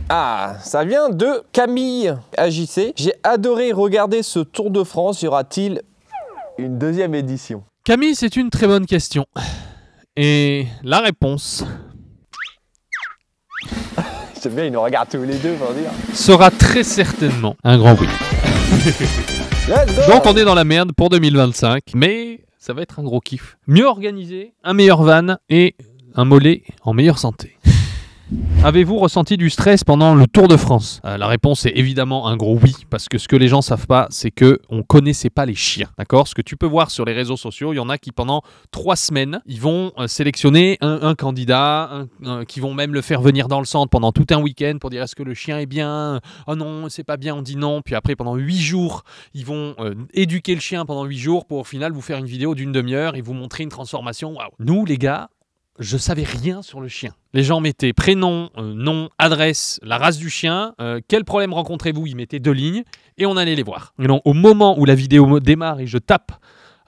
Speaker 3: Ah, ça vient de Camille AJC. J'ai adoré regarder ce Tour de France. Y aura-t-il une deuxième édition?
Speaker 1: Camille, c'est une très bonne question. Et la réponse...
Speaker 3: J'aime bien, ils nous regardent tous les deux pour dire.
Speaker 1: Sera très certainement un grand oui. Donc on est dans la merde pour 2025, mais ça va être un gros kiff. Mieux organisé, un meilleur van et un mollet en meilleure santé. Avez-vous ressenti du stress pendant le Tour de France? La réponse est évidemment un gros oui, parce que ce que les gens savent pas, c'est que on connaissait pas les chiens, d'accord? Ce que tu peux voir sur les réseaux sociaux, il y en a qui pendant 3 semaines, ils vont sélectionner un candidat, qui vont même le faire venir dans le centre pendant tout un week-end pour dire est-ce que le chien est bien? Oh non, c'est pas bien, on dit non. Puis après, pendant 8 jours, ils vont éduquer le chien pendant 8 jours pour au final vous faire une vidéo d'une demi-heure et vous montrer une transformation. Waouh! Nous, les gars, je savais rien sur le chien. Les gens mettaient prénom, nom, adresse, la race du chien, quel problème rencontrez-vous? Ils mettaient 2 lignes et on allait les voir. Et donc, au moment où la vidéo démarre et je tape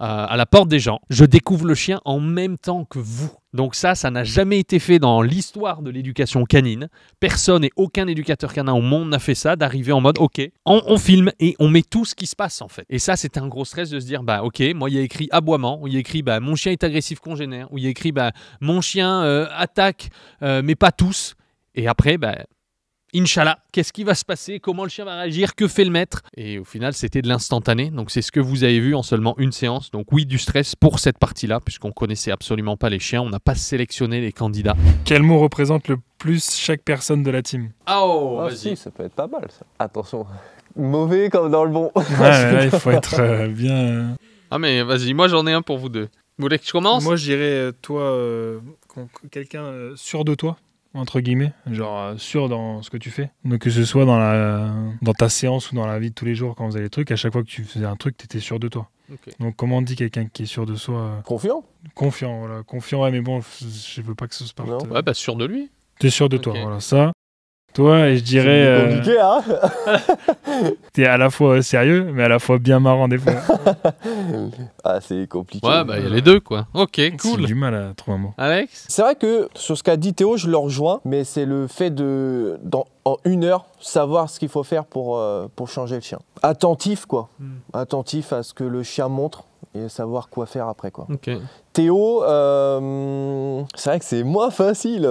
Speaker 1: à la porte des gens, je découvre le chien en même temps que vous. Donc ça n'a jamais été fait dans l'histoire de l'éducation canine. Personne et aucun éducateur canin au monde n'a fait ça, d'arriver en mode ok, on filme et on met tout ce qui se passe en fait. Et ça, c'était un gros stress de se dire ok, moi il y a écrit aboiement, ou il y a écrit mon chien est agressif congénère, ou il y a écrit mon chien attaque, mais pas tous. Et après, Inch'Allah, qu'est-ce qui va se passer? Comment le chien va réagir? Que fait le maître? Et au final, c'était de l'instantané. Donc, c'est ce que vous avez vu en seulement une séance. Donc, oui, du stress pour cette partie-là, puisqu'on connaissait absolument pas les chiens. On n'a pas sélectionné les candidats.
Speaker 2: Quel mot représente le plus chaque personne de la team?
Speaker 1: Vas-y.
Speaker 3: Si, ça peut être pas mal, ça. Attention, mauvais comme dans le bon.
Speaker 2: Ouais, il faut être bien...
Speaker 1: Ah, mais vas-y, moi, j'en ai un pour vous deux. Vous voulez que je commence?
Speaker 2: Moi, je dirais, toi, quelqu'un sûr de toi. Entre guillemets, genre sûr dans ce que tu fais. Donc que ce soit dans ta séance ou dans la vie de tous les jours quand vous avez des trucs, à chaque fois que tu faisais un truc, tu étais sûr de toi.
Speaker 1: Okay.
Speaker 2: Donc comment on dit quelqu'un qui est sûr de soi?
Speaker 3: Confiant.
Speaker 2: Confiant, voilà. Confiant, ouais, mais bon, je veux pas que ce se parte.
Speaker 1: Ouais, sûr de lui.
Speaker 2: T'es sûr de toi, voilà. Ça, toi, et je dirais...
Speaker 3: C'est compliqué, hein.
Speaker 2: T'es à la fois sérieux, mais à la fois bien marrant des fois.
Speaker 3: Ah, c'est compliqué.
Speaker 1: Ouais, il y a les deux, quoi. Ok, cool.
Speaker 2: J'ai du mal à trouver un mot.
Speaker 1: Alex?
Speaker 3: C'est vrai que sur ce qu'a dit Théo, je le rejoins, mais c'est le fait en 1 heure, savoir ce qu'il faut faire pour changer le chien. Attentif, quoi. Attentif à ce que le chien montre et savoir quoi faire après, quoi.
Speaker 1: Ok.
Speaker 3: Théo, c'est vrai que c'est moins facile.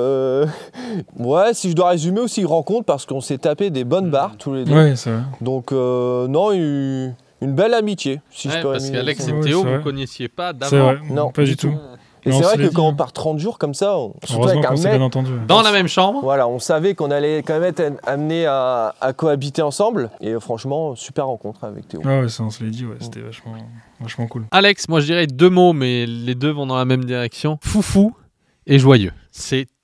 Speaker 3: Ouais, si je dois résumer aussi, il rencontre parce qu'on s'est tapé des bonnes barres tous les deux.
Speaker 2: Ouais, c'est vrai.
Speaker 3: Donc, non, une belle amitié, si je peux
Speaker 1: Parce qu'Alex et
Speaker 2: Ouais,
Speaker 1: Théo,
Speaker 2: c'est
Speaker 1: vous
Speaker 2: vrai.
Speaker 1: connaissiez pas
Speaker 2: C'est
Speaker 1: d'avant.
Speaker 2: vrai,
Speaker 3: Non,
Speaker 2: pas du tout.
Speaker 3: Et c'est vrai que quand on part 30 jours comme ça, surtout avec un
Speaker 2: s'est bien
Speaker 3: mec,
Speaker 2: entendu.
Speaker 1: Dans la même chambre.
Speaker 3: voilà, on savait qu'on allait quand même être amené à cohabiter ensemble. Et franchement, super rencontre avec Théo.
Speaker 2: Ah ouais, ça on se l'est dit, ouais, c'était vachement cool.
Speaker 1: Alex, moi je dirais 2 mots, mais les 2 vont dans la même direction. Foufou et joyeux.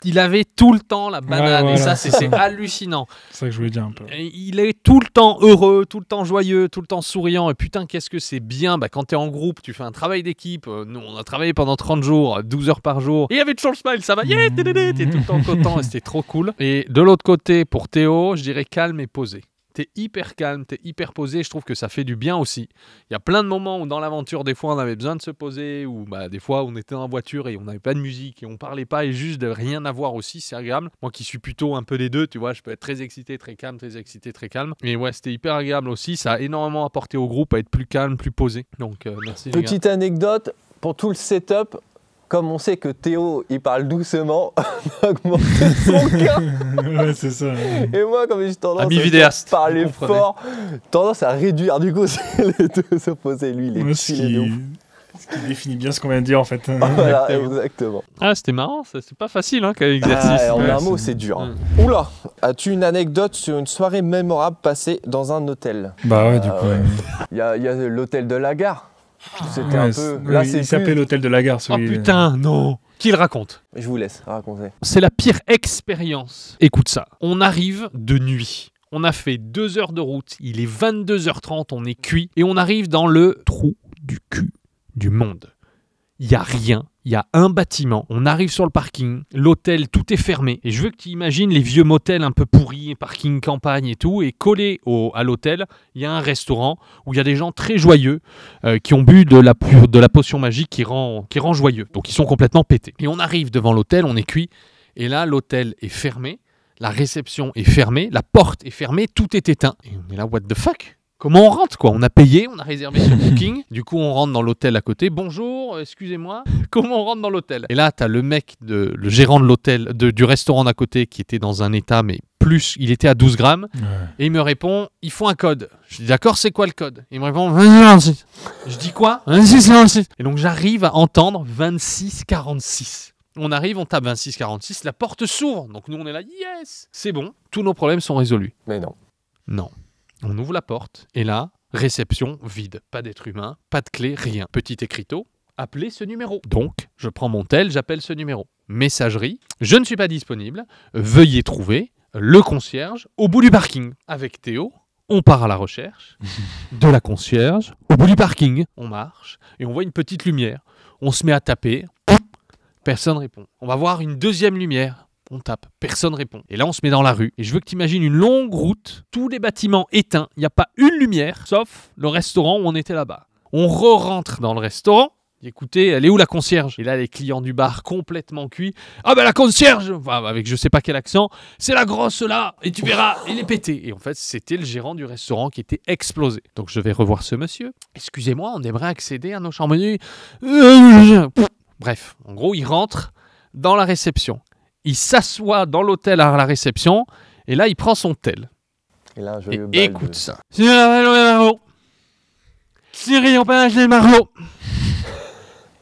Speaker 1: Il avait tout le temps la banane,
Speaker 2: Ouais,
Speaker 1: et
Speaker 2: voilà,
Speaker 1: ça, c'est hallucinant.
Speaker 2: C'est ça que je voulais dire un peu.
Speaker 1: Et il est tout le temps heureux, tout le temps joyeux, tout le temps souriant. Et putain, qu'est-ce que c'est bien quand t'es en groupe, tu fais un travail d'équipe. Nous, on a travaillé pendant 30 jours, 12 heures par jour. Et il y avait toujours le smile, ça va, yeah, t'es tout le temps content, et c'était trop cool. Et de l'autre côté, pour Théo, je dirais calme et posé. T'es hyper calme, t'es hyper posé, je trouve que ça fait du bien aussi. Il y a plein de moments où dans l'aventure, des fois on avait besoin de se poser, ou des fois on était en voiture et on n'avait pas de musique et on parlait pas, et juste de rien avoir aussi, c'est agréable. Moi qui suis plutôt un peu des deux, tu vois, je peux être très excité, très calme, très excité, très calme. Et ouais, c'était hyper agréable aussi, ça a énormément apporté au groupe à être plus calme, plus posé. Donc merci les gars.
Speaker 3: Petite anecdote, pour tout le setup, comme on sait que Théo, il parle doucement, on a augmenté son cas.
Speaker 2: Ouais, c'est ça.
Speaker 3: Et moi, comme j'ai tendance
Speaker 1: Ami
Speaker 3: à
Speaker 1: vidéaste,
Speaker 3: parler
Speaker 1: vous comprenez.
Speaker 3: fort, tendance à réduire. Du coup, c'est les deux s'opposer. Lui, il est
Speaker 2: Ouais, ce
Speaker 3: filé de ouf.
Speaker 2: qui définit bien ce qu'on vient de dire en fait.
Speaker 3: Voilà, exactement.
Speaker 1: Ah, c'était marrant, ça, c'est pas facile comme exercice.
Speaker 3: En
Speaker 2: Ouais,
Speaker 3: un mot,
Speaker 2: c'est-
Speaker 3: c'est dur. Oula, as-tu une anecdote sur une soirée mémorable passée dans un hôtel?
Speaker 2: Bah ouais, du coup.
Speaker 3: ouais. Il y a l'hôtel de la gare. C'était
Speaker 2: Ouais,
Speaker 3: un peu.
Speaker 2: oui,
Speaker 3: Là,
Speaker 2: il
Speaker 3: c'est
Speaker 2: s'appelait
Speaker 3: plus...
Speaker 2: l'hôtel de la gare.
Speaker 1: Oh
Speaker 2: Celui...
Speaker 1: putain, non. Qui le raconte?
Speaker 3: Je vous laisse raconter.
Speaker 1: C'est la pire expérience. Écoute ça. On arrive de nuit. On a fait 2 heures de route. Il est 22h30. On est cuit. Et on arrive dans le trou du cul du monde. Il n'y a rien. Il y a un bâtiment. On arrive sur le parking. L'hôtel, tout est fermé. Et je veux que tu imagines les vieux motels un peu pourris, parking campagne et tout. Et collé à l'hôtel, il y a un restaurant où il y a des gens très joyeux qui ont bu de la potion magique qui rend joyeux. Donc ils sont complètement pétés. Et on arrive devant l'hôtel, on est cuit. Et là, l'hôtel est fermé. La réception est fermée. La porte est fermée. Tout est éteint. Et on est là, what the fuck? Comment on rentre quoi? On a payé, on a réservé ce booking. Du coup, on rentre dans l'hôtel à côté. Bonjour, excusez-moi. Comment on rentre dans l'hôtel? Et là, t'as le mec, le gérant de l'hôtel, du restaurant d'à côté qui était dans un état, mais plus, il était à 12 grammes.
Speaker 2: Ouais.
Speaker 1: Et il me répond, il faut un code. Je dis d'accord, c'est quoi le code? Il me répond 2646. Je dis quoi? 2646. Et donc j'arrive à entendre 2646. On arrive, on tape 2646, la porte s'ouvre. Donc nous on est là, yes, c'est bon, tous nos problèmes sont résolus.
Speaker 3: Mais non.
Speaker 1: Non. On ouvre la porte et là, réception vide. Pas d'être humain, pas de clé, rien. Petit écriteau, appelez ce numéro. Donc, je prends mon tel, j'appelle ce numéro. Messagerie, je ne suis pas disponible, veuillez trouver le concierge au bout du parking. Avec Théo, on part à la recherche de la concierge au bout du parking. On marche et on voit une petite lumière. On se met à taper, personne répond. On va voir une deuxième lumière. On tape, personne répond. Et là, on se met dans la rue. Et je veux que tu imagines une longue route, tous les bâtiments éteints, il n'y a pas une lumière, sauf le restaurant où on était là-bas. On re-rentre dans le restaurant. Écoutez, elle est où la concierge? Et là, les clients du bar complètement cuits. Ah ben la concierge, enfin, avec je sais pas quel accent, c'est la grosse là, et tu verras, il est pété. Et en fait, c'était le gérant du restaurant qui était explosé. Donc je vais revoir ce monsieur. Excusez-moi, on aimerait accéder à nos chambres. Bref, en gros, il rentre dans la réception. Il s'assoit dans l'hôtel à la réception, et là, il prend son tel.
Speaker 3: Et là,
Speaker 1: Et
Speaker 3: je
Speaker 1: écoute ça. Cyril, on peut acheter le marlot.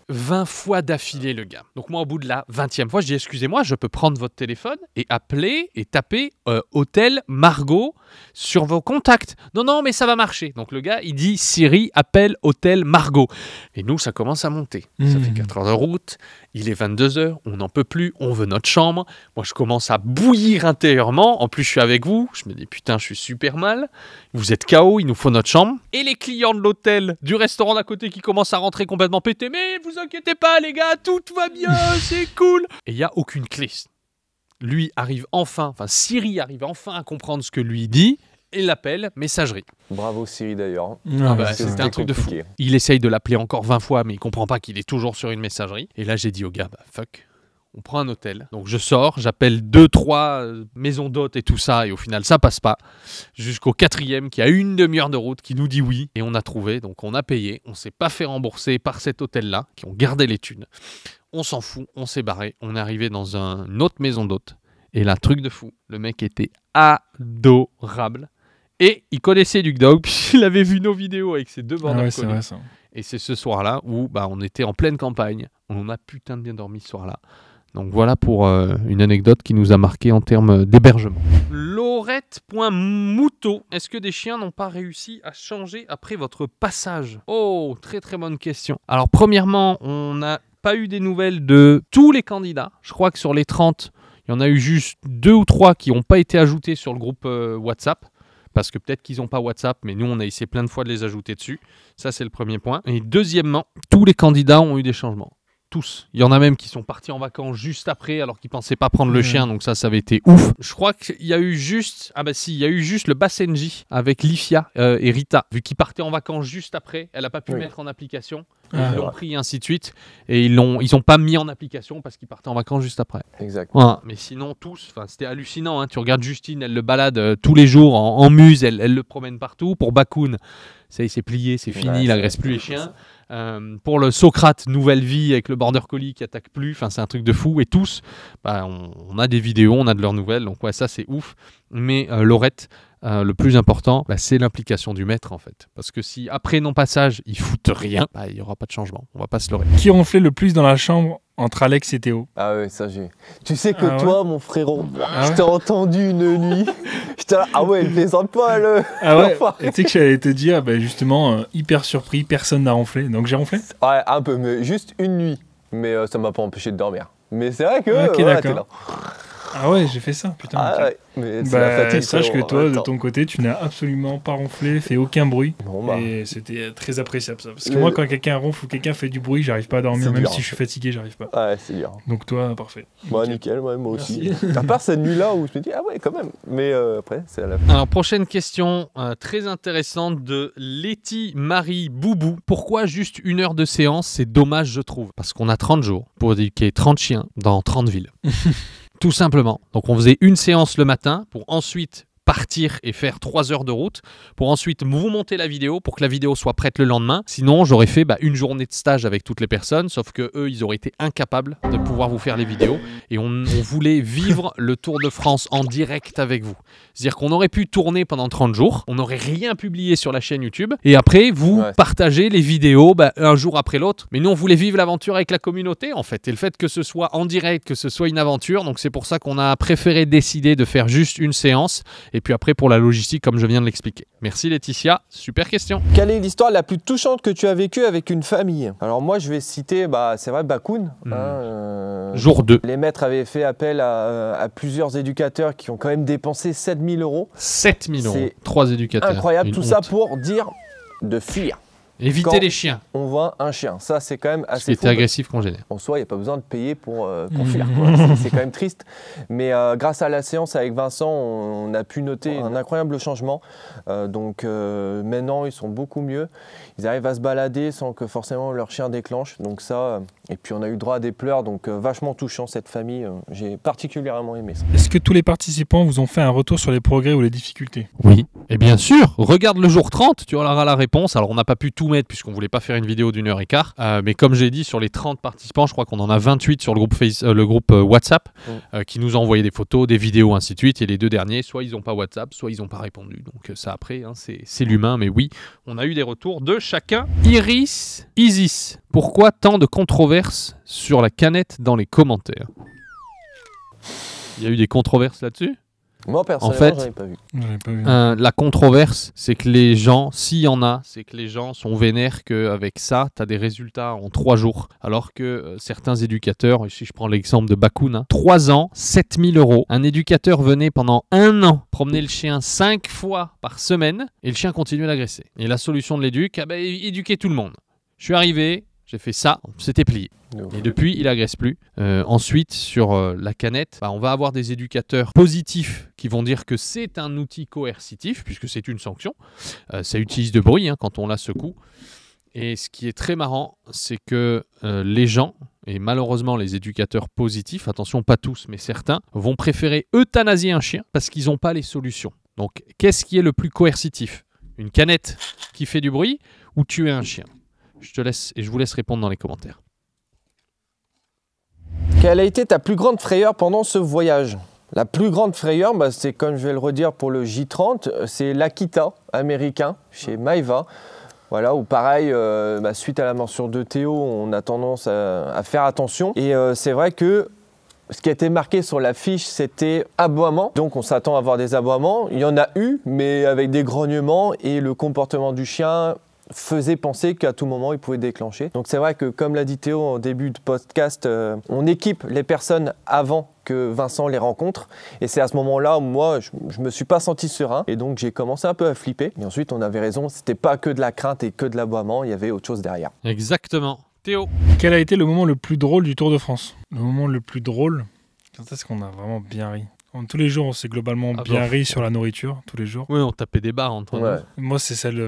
Speaker 1: 20 fois d'affilée, le gars. Donc moi, au bout de la 20e fois, je dis, excusez-moi, je peux prendre votre téléphone et appeler et taper Hôtel Margot sur vos contacts. Non, non, mais ça va marcher. Donc le gars, il dit, Siri, appelle Hôtel Margot. Et nous, ça commence à monter. Ça fait 4 heures de route. Il est 22h, on n'en peut plus, on veut notre chambre. Moi, je commence à bouillir intérieurement. En plus, je suis avec vous. Je me dis, putain, je suis super mal. Vous êtes KO, il nous faut notre chambre. Et les clients de l'hôtel, du restaurant d'à côté qui commencent à rentrer complètement pétés. Mais vous inquiétez pas, les gars, tout va bien, c'est cool. Et il n'y a aucune clé. Lui arrive enfin, Siri arrive enfin à comprendre ce que lui dit. Et l'appelle messagerie.
Speaker 3: Bravo Siri d'ailleurs.
Speaker 1: Ah bah,
Speaker 3: parce que
Speaker 1: c'était un truc de fou.
Speaker 3: compliqué.
Speaker 1: Il essaye de l'appeler encore 20 fois, mais il comprend pas qu'il est toujours sur une messagerie. Et là, j'ai dit au gars, bah fuck, on prend un hôtel. Donc je sors, j'appelle 2-3 maisons d'hôtes et tout ça, et au final, ça passe pas. Jusqu'au 4e, qui a une demi-heure de route, qui nous dit oui, et on a trouvé. Donc on a payé, on s'est pas fait rembourser par cet hôtel-là, qui ont gardé les thunes. On s'en fout, on s'est barré, on est arrivé dans une autre maison d'hôtes. Et là, truc de fou, le mec était adorable. Et il connaissait Duke Dog, puisqu'il avait vu nos vidéos avec ses 2 bords
Speaker 2: Ah ouais,
Speaker 1: d'inconnus.
Speaker 2: c'est vrai ça.
Speaker 1: Et c'est ce soir-là où on était en pleine campagne. On a putain de bien dormi ce soir-là. Donc voilà pour une anecdote qui nous a marqué en termes d'hébergement. Laurette.mouto. Est-ce que des chiens n'ont pas réussi à changer après votre passage? Oh, très très bonne question. Alors premièrement, on n'a pas eu des nouvelles de tous les candidats. Je crois que sur les 30, il y en a eu juste 2 ou 3 qui n'ont pas été ajoutés sur le groupe WhatsApp. Parce que peut-être qu'ils n'ont pas WhatsApp, mais nous on a essayé plein de fois de les ajouter dessus. Ça c'est le premier point. Et deuxièmement, tous les candidats ont eu des changements. Tous. Il y en a même qui sont partis en vacances juste après alors qu'ils pensaient pas prendre le chien, donc ça avait été ouf. Je crois qu'il y a eu juste, il y a eu juste le Basenji avec Lifia et Rita, vu qu'ils partaient en vacances juste après, elle a pas pu mettre en application. Ils l'ont pris ainsi de suite et ils ont pas mis en application parce qu'ils partaient en vacances juste après.
Speaker 3: Exact.
Speaker 1: Ouais, mais sinon tous, c'était hallucinant. Hein. Tu regardes Justine, elle le balade tous les jours en muse, elle le promène partout. Pour Bakun, ça il s'est plié, c'est fini, il agresse plus les chiens. Pour le Socrate, nouvelle vie avec le border collie qui attaque plus, c'est un truc de fou. Et tous, on a des vidéos, on a de leurs nouvelles, donc ouais, ça c'est ouf. Mais Laurette, le plus important, c'est l'implication du maître en fait. Parce que si après non-passage, ils foutent rien, il n'y aura pas de changement. On va pas se leurrer.
Speaker 2: Qui ronflait le plus dans la chambre entre Alex et Théo?
Speaker 3: Ah ouais, ça j'ai. Tu sais que toi, mon frérot, je t'ai entendu une nuit. J'étais là, ah ouais, il plaisante pas le.
Speaker 2: Ah ouais. Et tu sais que j'allais te dire, justement, hyper surpris, personne n'a ronflé. Donc j'ai ronflé?
Speaker 3: Ouais, un peu, mais juste une nuit. Mais ça m'a pas empêché de dormir. Mais c'est vrai que.
Speaker 2: Ok, d'accord.
Speaker 3: Là.
Speaker 2: Ah ouais, j'ai fait ça, putain.
Speaker 3: Ah ouais, mais c'est la fatigue.
Speaker 2: Sache que toi, de ton côté, tu n'as absolument pas ronflé, fait aucun bruit.
Speaker 3: Bon,
Speaker 2: et c'était très appréciable ça. Parce que moi, quand quelqu'un ronfle ou quelqu'un fait du bruit, j'arrive pas à dormir. Même si je suis fatigué, j'arrive pas.
Speaker 3: Ouais, c'est dur.
Speaker 2: Donc toi, parfait.
Speaker 3: Moi, nickel, moi aussi. À part cette nuit-là où je me dis, ah ouais, quand même. Mais après, c'est à la fin.
Speaker 1: Alors, prochaine question très intéressante de Letty Marie Boubou. Pourquoi juste 1 heure de séance? C'est dommage, je trouve. Parce qu'on a 30 jours pour éduquer 30 chiens dans 30 villes. Tout simplement. Donc on faisait une séance le matin pour ensuite partir et faire 3 heures de route pour ensuite vous monter la vidéo pour que la vidéo soit prête le lendemain. Sinon, j'aurais fait une journée de stage avec toutes les personnes, sauf que eux, ils auraient été incapables de pouvoir vous faire les vidéos. Et on voulait vivre le Tour de France en direct avec vous. C'est-à-dire qu'on aurait pu tourner pendant 30 jours, on n'aurait rien publié sur la chaîne YouTube, et après, vous partagez les vidéos un jour après l'autre. Mais nous, on voulait vivre l'aventure avec la communauté, en fait. Et le fait que ce soit en direct, que ce soit une aventure, donc c'est pour ça qu'on a préféré décider de faire juste une séance. Et puis après, pour la logistique, comme je viens de l'expliquer. Merci Laetitia, super question.
Speaker 3: Quelle est l'histoire la plus touchante que tu as vécue avec une famille? Alors moi, je vais citer, c'est vrai, Bakun.
Speaker 1: Jour 2.
Speaker 3: Les maîtres avaient fait appel à plusieurs éducateurs qui ont quand même dépensé 7 000 €.
Speaker 1: 7 000 €, 3 éducateurs.
Speaker 3: Incroyable,
Speaker 1: une
Speaker 3: tout
Speaker 1: honte.
Speaker 3: ça pour dire de fuir.
Speaker 1: Éviter les chiens.
Speaker 3: On voit un chien, ça c'est quand même assez
Speaker 1: fou. C'était agressif qu'on génère.
Speaker 3: En soi, il n'y a pas besoin de payer pour fuir. C'est quand même triste. Mais grâce à la séance avec Vincent, on a pu noter un incroyable changement. Donc maintenant, ils sont beaucoup mieux. Ils arrivent à se balader sans que forcément leur chien déclenche. Donc ça, et puis on a eu droit à des pleurs. Donc vachement touchant cette famille. J'ai particulièrement aimé ça.
Speaker 2: Est-ce que tous les participants vous ont fait un retour sur les progrès ou les difficultés?
Speaker 1: Oui, et bien sûr. Regarde le jour 30, tu auras la réponse. Alors on n'a pas pu tout mettre puisqu'on voulait pas faire une vidéo d'1 heure et quart. Mais comme j'ai dit, sur les 30 participants, je crois qu'on en a 28 sur le groupe WhatsApp qui nous ont envoyé des photos, des vidéos, ainsi de suite. Et les 2 derniers, soit ils n'ont pas WhatsApp, soit ils n'ont pas répondu. Donc ça après, c'est l'humain. Mais oui, on a eu des retours de chacun. Isis, pourquoi tant de controverses sur la canette dans les commentaires? Il y a eu des controverses là-dessus?
Speaker 3: Moi, personnellement, j'en ai pas vu.
Speaker 1: La controverse, c'est que les gens, s'il y en a, c'est que les gens sont vénères qu'avec ça, tu as des résultats en 3 jours. Alors que certains éducateurs, si je prends l'exemple de Bakun, 3 ans, 7 000 €. Un éducateur venait pendant 1 an promener le chien 5 fois par semaine et le chien continuait d'agresser. Et la solution de l'éduc, éduquer tout le monde. Je suis arrivé, j'ai fait ça, c'était plié. Et depuis, il agresse plus. Ensuite, sur la canette, on va avoir des éducateurs positifs qui vont dire que c'est un outil coercitif, puisque c'est une sanction. Ça utilise de bruit quand on la secoue. Et ce qui est très marrant, c'est que les gens, et malheureusement les éducateurs positifs, attention pas tous, mais certains, vont préférer euthanasier un chien parce qu'ils n'ont pas les solutions. Donc, qu'est-ce qui est le plus coercitif? Une canette qui fait du bruit ou tuer un chien? Je te laisse et je vous laisse répondre dans les commentaires.
Speaker 3: Quelle a été ta plus grande frayeur pendant ce voyage? La plus grande frayeur, c'est comme je vais le redire pour le J30, c'est l'Akita américain chez Maeva. Voilà, ou pareil, suite à la morsure de Théo, on a tendance à faire attention. Et c'est vrai que ce qui a été marqué sur la fiche, c'était aboiement. Donc on s'attend à avoir des aboiements. Il y en a eu, mais avec des grognements et le comportement du chien faisait penser qu'à tout moment, il pouvait déclencher. Donc c'est vrai que, comme l'a dit Théo en début de podcast, on équipe les personnes avant que Vincent les rencontre. Et c'est à ce moment-là où moi, je me suis pas senti serein. Et donc j'ai commencé un peu à flipper. Et ensuite, on avait raison, c'était pas que de la crainte et que de l'aboiement, il y avait autre chose derrière.
Speaker 1: Exactement. Théo.
Speaker 2: Quel a été le moment le plus drôle du Tour de France? Le moment le plus drôle, quand est-ce qu'on a vraiment bien ri? Tous les jours, on s'est globalement bien ri sur la nourriture, tous les jours.
Speaker 1: Oui, on tapait des barres entre nous.
Speaker 2: Moi, c'est celle,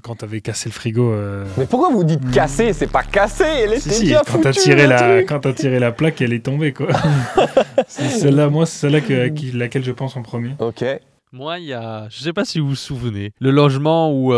Speaker 2: quand t'avais cassé le frigo.
Speaker 3: Mais pourquoi vous dites casser? C'est pas cassé, elle était bien
Speaker 2: quand t'as tiré la plaque, elle est tombée, quoi. C'est celle-là, laquelle je pense en premier.
Speaker 3: Ok.
Speaker 1: Moi, je sais pas si vous vous souvenez, le logement où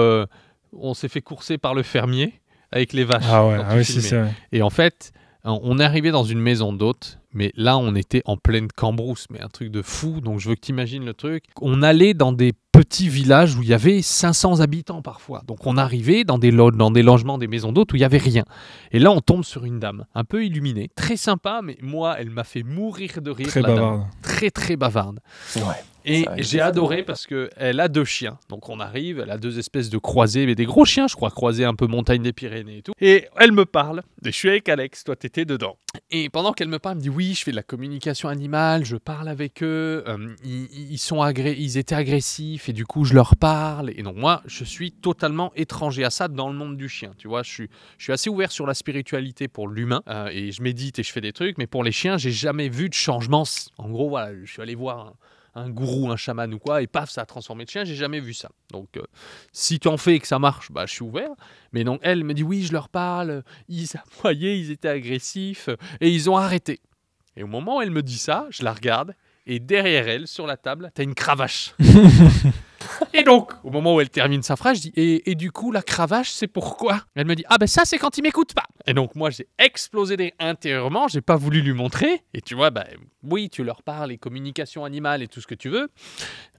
Speaker 1: on s'est fait courser par le fermier avec les vaches.
Speaker 2: Ah oui, c'est ça.
Speaker 1: Et en fait, on est arrivé dans une maison d'hôtes, mais là, on était en pleine cambrousse, mais un truc de fou. Donc, je veux que tu imagines le truc. On allait dans des petits villages où il y avait 500 habitants parfois. Donc, on arrivait dans des logements, des maisons d'hôtes où il n'y avait rien. Et là, on tombe sur une dame un peu illuminée, très sympa, mais moi, elle m'a fait mourir de rire.
Speaker 2: Très bavarde.
Speaker 1: Très, très bavarde.
Speaker 3: Ouais.
Speaker 1: Et j'ai adoré parce qu'elle a 2 chiens. Donc on arrive, elle a 2 espèces de croisés, mais des gros chiens, je crois, croisés un peu montagne des Pyrénées et tout. Et elle me parle. Et je suis avec Alex, toi t'étais dedans. Et pendant qu'elle me parle, elle me dit oui, je fais de la communication animale, je parle avec eux, ils étaient agressifs et du coup je leur parle. Et donc moi, je suis totalement étranger à ça dans le monde du chien. Tu vois, je suis assez ouvert sur la spiritualité pour l'humain et je médite et je fais des trucs, mais pour les chiens, j'ai jamais vu de changement. En gros, voilà, je suis allé voir un gourou, un chaman ou quoi, et paf, ça a transformé le chien, j'ai jamais vu ça. Donc, si tu en fais et que ça marche, bah, je suis ouvert. Mais donc, elle me dit, oui, je leur parle, ils aboyaient, ils étaient agressifs, et ils ont arrêté. Et au moment où elle me dit ça, je la regarde, et derrière elle, sur la table, t'as une cravache. Et donc, au moment où elle termine sa phrase, je dis et du coup, la cravache, c'est pourquoi? Elle me dit ah ben ça, c'est quand il m'écoute pas. Et donc, moi, j'ai explosé intérieurement, j'ai pas voulu lui montrer. Et tu vois, oui, tu leur parles, les communications animales et tout ce que tu veux.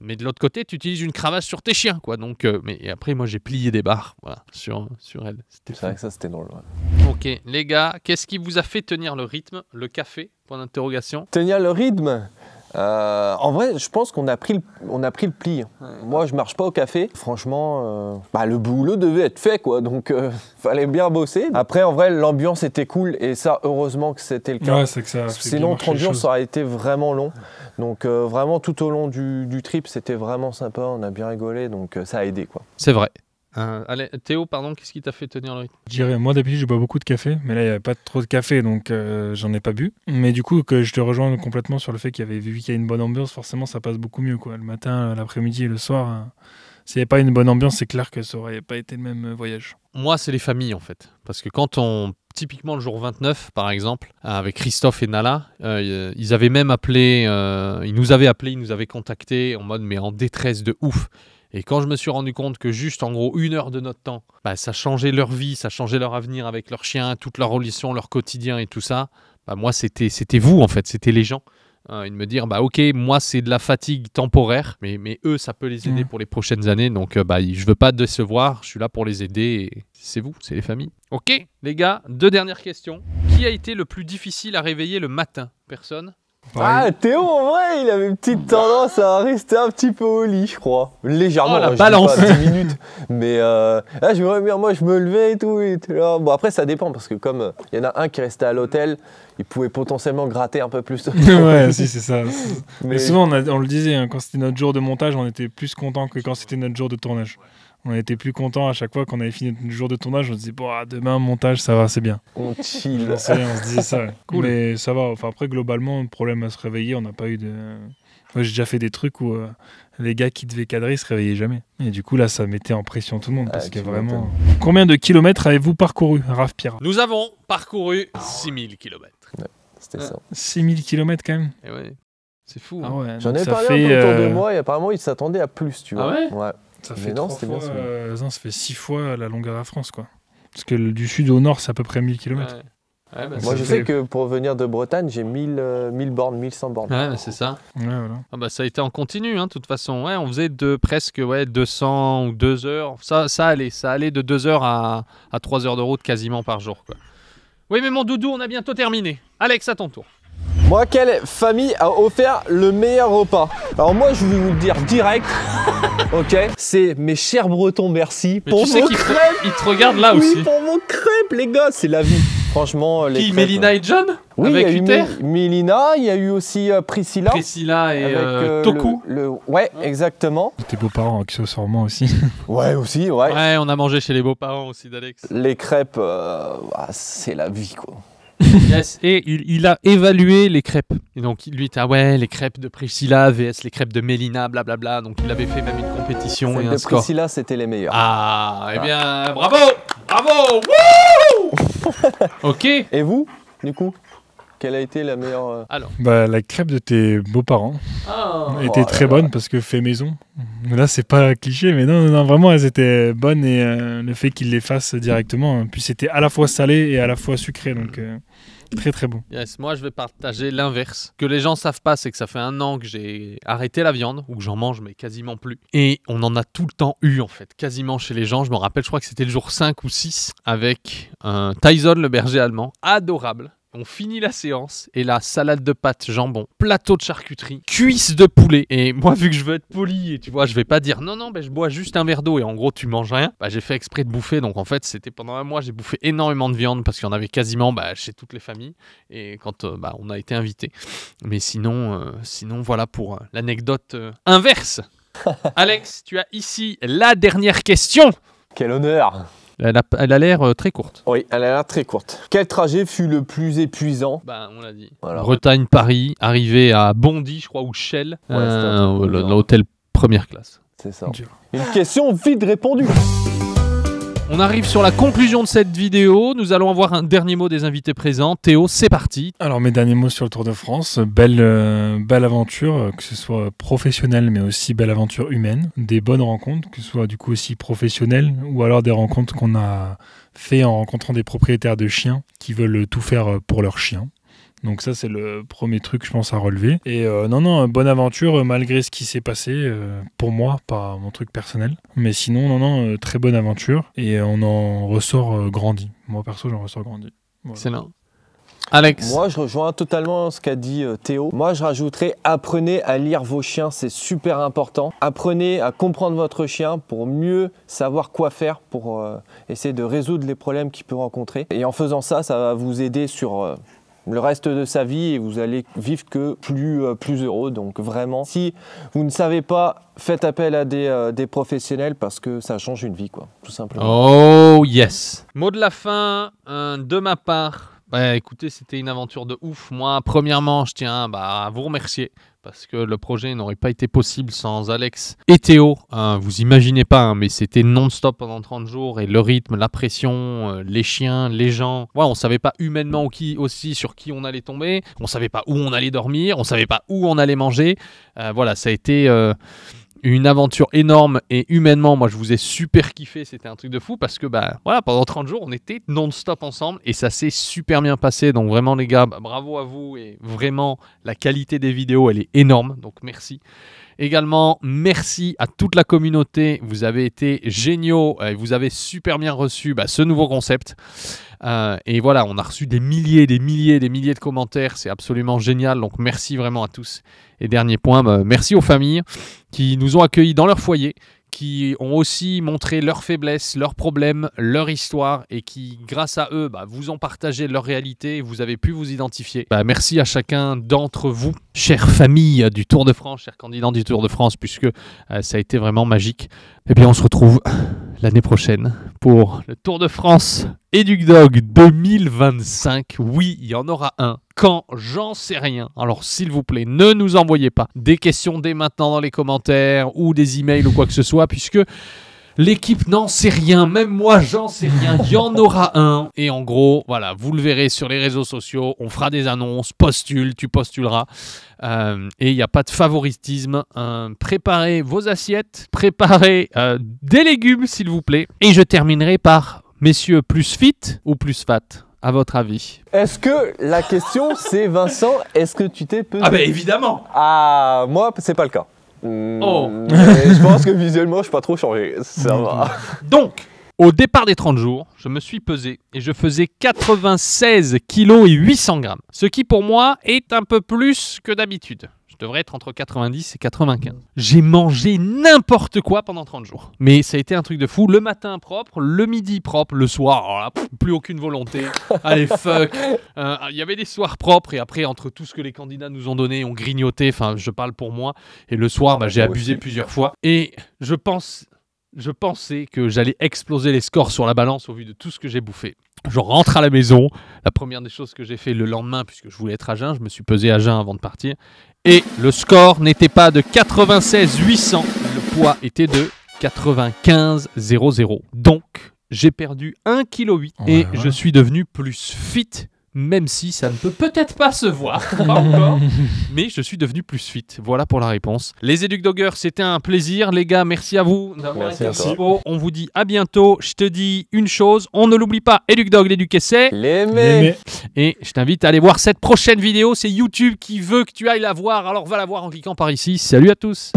Speaker 1: Mais de l'autre côté, tu utilises une cravache sur tes chiens, quoi. Donc, mais après, moi, j'ai plié des barres voilà, sur elle.
Speaker 3: C'est vrai que ça, c'était drôle. Ouais.
Speaker 1: Ok, les gars, qu'est-ce qui vous a fait tenir le rythme? Le café? Point d'interrogation.
Speaker 3: Tenir le rythme? En vrai, je pense qu'on a pris le pli. Ouais. Moi, je marche pas au café. Franchement, le boulot devait être fait, quoi. Donc, fallait bien bosser. Après, en vrai, l'ambiance était cool. Et ça, heureusement que c'était le cas.
Speaker 2: Ouais, c'est que ça.
Speaker 3: Sinon, 30 jours, ça aurait été vraiment long. Donc, vraiment, tout au long du trip, c'était vraiment sympa. On a bien rigolé. Donc, ça a aidé, quoi.
Speaker 1: C'est vrai. Allez, Théo, pardon, qu'est-ce qui t'a fait tenir le rythme?
Speaker 2: Je dirais, moi d'habitude je bois beaucoup de café, mais là il n'y avait pas trop de café donc j'en ai pas bu. Mais du coup, que je te rejoins complètement sur le fait qu'il y avait vu qu'il y a une bonne ambiance, forcément ça passe beaucoup mieux, quoi. Le matin, l'après-midi et le soir, s'il n'y avait pas une bonne ambiance, c'est clair que ça aurait pas été le même voyage.
Speaker 1: Moi, c'est les familles en fait. Parce que typiquement le jour 29 par exemple, avec Christophe et Nala, ils avaient même appelé, ils nous avaient contactés en mode mais en détresse de ouf. Et quand je me suis rendu compte que juste, en gros, 1 heure de notre temps, ça changeait leur vie, ça changeait leur avenir avec leurs chiens, toute leur relation, leur quotidien et tout ça, moi, c'était vous, en fait, c'était les gens. Et de me dire, ok, moi, c'est de la fatigue temporaire, mais eux, ça peut les aider pour les prochaines années. Donc, je veux pas décevoir, je suis là pour les aider. Et c'est vous, c'est les familles. Ok, les gars, 2 dernières questions. Qui a été le plus difficile à réveiller le matin? Personne?
Speaker 3: Ah, Théo, en vrai, il avait une petite tendance à rester un petit peu au lit, je crois. Légèrement,
Speaker 1: la balance.
Speaker 3: Pas 10 minutes. Mais là, moi, je me levais et tout. Et là. Bon, après, ça dépend, parce que comme il y en a un qui restait à l'hôtel, il pouvait potentiellement gratter un peu plus.
Speaker 2: Ouais, si, c'est ça. Mais souvent, on le disait, hein, quand c'était notre jour de montage, on était plus content que quand c'était notre jour de tournage. On était plus content à chaque fois qu'on avait fini notre jour de tournage. On se disait, demain, montage, ça va, c'est bien.
Speaker 3: On chill.
Speaker 2: On se disait ça. Ouais. Cool. Mais ça va. Enfin, après, globalement, le problème à se réveiller, on n'a pas eu de. Moi, j'ai déjà fait des trucs où les gars qui devaient cadrer, ils se réveillaient jamais. Et du coup, là, ça mettait en pression tout le monde. Parce que vraiment. Combien de kilomètres avez-vous parcouru, Raph Pierre?
Speaker 1: Nous avons parcouru 6000 km.
Speaker 3: Ouais, c'était ça.
Speaker 2: 6000 kilomètres quand même.
Speaker 1: Et ouais. C'est fou.
Speaker 2: Ah ouais,
Speaker 3: j'en ai parlé un peu autour de moi et apparemment, ils s'attendaient à plus, tu vois.
Speaker 1: Ah ouais,
Speaker 3: ouais.
Speaker 2: Ça fait 3 fois, ça fait 6 fois la longueur de la France, quoi. Parce que du sud au nord, c'est à peu près 1000 km.
Speaker 1: Ouais. Ouais, bah,
Speaker 3: Moi, je sais que pour venir de Bretagne, j'ai 1000 bornes, 1100 bornes.
Speaker 1: Ouais, bah, c'est ça.
Speaker 2: Ouais, voilà.
Speaker 1: Ah bah, ça a été en continu, hein, de toute façon. Ouais, on faisait presque 200 ou 2 heures. Ça allait de 2 heures à 3 heures de route quasiment par jour, quoi. Oui, mais mon doudou, on a bientôt terminé. Alex, à ton tour.
Speaker 3: Moi, quelle famille a offert le meilleur repas? Alors moi, je vais vous le dire direct, ok? C'est mes chers Bretons, merci
Speaker 1: Mais
Speaker 3: pour
Speaker 1: tu sais
Speaker 3: vos
Speaker 1: qu'il
Speaker 3: crêpes.
Speaker 1: il te regarde là
Speaker 3: Oui,
Speaker 1: aussi.
Speaker 3: pour vos crêpes, les gars, c'est la vie. Franchement, les
Speaker 1: Qui,
Speaker 3: crêpes.
Speaker 1: Mélina et John?
Speaker 3: Oui,
Speaker 1: Avec
Speaker 3: il y a eu
Speaker 1: Uther?
Speaker 3: Mélina, il y a eu aussi Priscilla.
Speaker 1: Priscilla et
Speaker 3: avec
Speaker 1: Toku.
Speaker 3: Ouais, exactement.
Speaker 2: Tes beaux-parents, accessoirement aussi.
Speaker 3: Ouais, aussi, ouais.
Speaker 1: Ouais, on a mangé chez les beaux-parents aussi d'Alex.
Speaker 3: Les crêpes, c'est la vie, quoi.
Speaker 1: Yes. Et il a évalué les crêpes. Et donc, lui, les crêpes de Priscilla vs les crêpes de Mélina, blablabla. Donc, il avait fait même une compétition et
Speaker 3: Celles
Speaker 1: un
Speaker 3: de
Speaker 1: score.
Speaker 3: Priscilla, c'était les meilleures.
Speaker 1: Ah, eh bien, bravo! Bravo! Wouh! Ok.
Speaker 3: Et vous, du coup, quelle a été la meilleure
Speaker 1: Alors.
Speaker 2: Bah, la crêpe de tes beaux-parents était
Speaker 3: Oh
Speaker 2: très
Speaker 3: là
Speaker 2: bonne parce que fait maison. Là, c'est pas cliché, mais non, vraiment, elles étaient bonnes et le fait qu'ils les fassent directement, puis c'était à la fois salé et à la fois sucré, donc très très bon.
Speaker 1: Yes, moi je vais partager l'inverse. Ce que les gens savent pas, c'est que ça fait 1 an que j'ai arrêté la viande, ou que j'en mange mais quasiment plus. Et on en a tout le temps eu en fait, quasiment chez les gens. Je me rappelle, je crois que c'était le jour 5 ou 6, avec un Tyson le berger allemand, adorable. On finit la séance et là, salade de pâtes, jambon, plateau de charcuterie, cuisse de poulet. Et moi, vu que je veux être poli, et tu vois, je vais pas dire non, ben, je bois juste un verre d'eau et en gros, tu manges rien. Bah, j'ai fait exprès de bouffer. Donc en fait, c'était pendant 1 mois, j'ai bouffé énormément de viande parce qu'il y en avait quasiment chez toutes les familles et quand on a été invités. Mais sinon voilà pour l'anecdote inverse. Alex, tu as ici la dernière question.
Speaker 3: Quel honneur!
Speaker 1: Elle a l'air très courte.
Speaker 3: Oui, elle a l'air très courte. Quel trajet fut le plus épuisant?
Speaker 1: Bah, on l'a dit.
Speaker 3: Voilà.
Speaker 1: Bretagne-Paris, arrivé à Bondy, je crois, ou Shell,
Speaker 3: Ouais, c'était un truc genre.
Speaker 1: l'hôtel première classe.
Speaker 3: C'est ça.
Speaker 2: Dur.
Speaker 3: Une question vite répondue.
Speaker 1: On arrive sur la conclusion de cette vidéo. Nous allons avoir un dernier mot des invités présents. Théo, c'est parti.
Speaker 2: Alors mes derniers mots sur le Tour de France, belle aventure, que ce soit professionnelle mais aussi belle aventure humaine, des bonnes rencontres, que ce soit du coup aussi professionnelles ou alors des rencontres qu'on a fait en rencontrant des propriétaires de chiens qui veulent tout faire pour leurs chiens. Donc ça c'est le premier truc je pense à relever. Et bonne aventure malgré ce qui s'est passé pour moi, pas mon truc personnel. Mais sinon très bonne aventure et on en ressort grandi. Moi perso j'en ressors grandi. Voilà.
Speaker 1: Excellent. Alex.
Speaker 3: Moi, je rejoins totalement ce qu'a dit Théo. Moi, je rajouterais apprenez à lire vos chiens, c'est super important. Apprenez à comprendre votre chien pour mieux savoir quoi faire pour essayer de résoudre les problèmes qu'il peut rencontrer. Et en faisant ça, ça va vous aider sur le reste de sa vie et vous allez vivre que plus heureux. Donc vraiment, si vous ne savez pas, faites appel à des professionnels parce que ça change une vie, quoi, tout simplement.
Speaker 1: Oh yes. Mot de la fin de ma part. Ouais, écoutez, c'était une aventure de ouf. Moi, premièrement, je tiens à vous remercier parce que le projet n'aurait pas été possible sans Alex et Théo. Vous imaginez pas, mais c'était non-stop pendant 30 jours et le rythme, la pression, les chiens, les gens. Ouais, on savait pas humainement aussi sur qui on allait tomber. On savait pas où on allait dormir. On savait pas où on allait manger. Voilà, ça a été une aventure énorme et humainement, moi je vous ai super kiffé, c'était un truc de fou parce que pendant 30 jours on était non-stop ensemble et ça s'est super bien passé, donc vraiment les gars, bravo à vous et vraiment la qualité des vidéos elle est énorme, donc merci. Également, merci à toute la communauté, vous avez été géniaux et vous avez super bien reçu ce nouveau concept. Et voilà, on a reçu des milliers de commentaires, c'est absolument génial, donc merci vraiment à tous. Et dernier point, merci aux familles qui nous ont accueillis dans leur foyer, qui ont aussi montré leurs faiblesses, leurs problèmes, leur histoire et qui, grâce à eux, vous ont partagé leur réalité et vous avez pu vous identifier. Merci à chacun d'entre vous, chère famille du Tour de France, chers candidats du Tour de France, puisque ça a été vraiment magique. Et bien, on se retrouve l'année prochaine pour le Tour de France Educdog 2025. Oui, il y en aura un. Quand? J'en sais rien. Alors, s'il vous plaît, ne nous envoyez pas des questions dès maintenant dans les commentaires ou des emails ou quoi que ce soit, puisque l'équipe n'en sait rien. Même moi, j'en sais rien. Il y en aura un. Et en gros, voilà, vous le verrez sur les réseaux sociaux. On fera des annonces. Postule, tu postuleras. Et il n'y a pas de favoritisme. Préparez vos assiettes. Préparez des légumes, s'il vous plaît. Et je terminerai par messieurs plus fit ou plus fat? à votre avis?
Speaker 3: Est-ce que la question c'est Vincent, est-ce que tu t'es pesé?
Speaker 1: Ah bah évidemment.
Speaker 3: Ah, moi c'est pas le cas.
Speaker 1: Oh.
Speaker 3: Mais je pense que visuellement je suis pas trop changé, ça va.
Speaker 1: Donc, au départ des 30 jours, je me suis pesé et je faisais 96 kg et 800 grammes. Ce qui pour moi est un peu plus que d'habitude. Je devrais être entre 90 et 95. J'ai mangé n'importe quoi pendant 30 jours. Mais ça a été un truc de fou. Le matin propre, le midi propre, le soir, alors là, plus aucune volonté. Allez, fuck. Il y avait des soirs propres et après, entre tout ce que les candidats nous ont donné, on grignotait. Enfin, je parle pour moi. Et le soir, j'ai abusé plusieurs fois. Et je pensais que j'allais exploser les scores sur la balance au vu de tout ce que j'ai bouffé. Je rentre à la maison. La première des choses que j'ai fait le lendemain, puisque je voulais être à jeun, je me suis pesé à jeun avant de partir. Et le score n'était pas de 96 800, le poids était de 95 00. Donc, j'ai perdu 1,8 kg et je suis devenu plus fit. Même si ça ne peut peut-être pas se voir, pas encore, mais je suis devenu plus fit. Voilà pour la réponse. Les Educdoggers, c'était un plaisir. Les gars, merci à vous d'avoir été dispo. On vous dit à bientôt. Je te dis une chose, on ne l'oublie pas, Educdog, l'éduquer c'est
Speaker 3: l'aimer.
Speaker 1: Et je t'invite à aller voir cette prochaine vidéo. C'est YouTube qui veut que tu ailles la voir, alors va la voir en cliquant par ici. Salut à tous.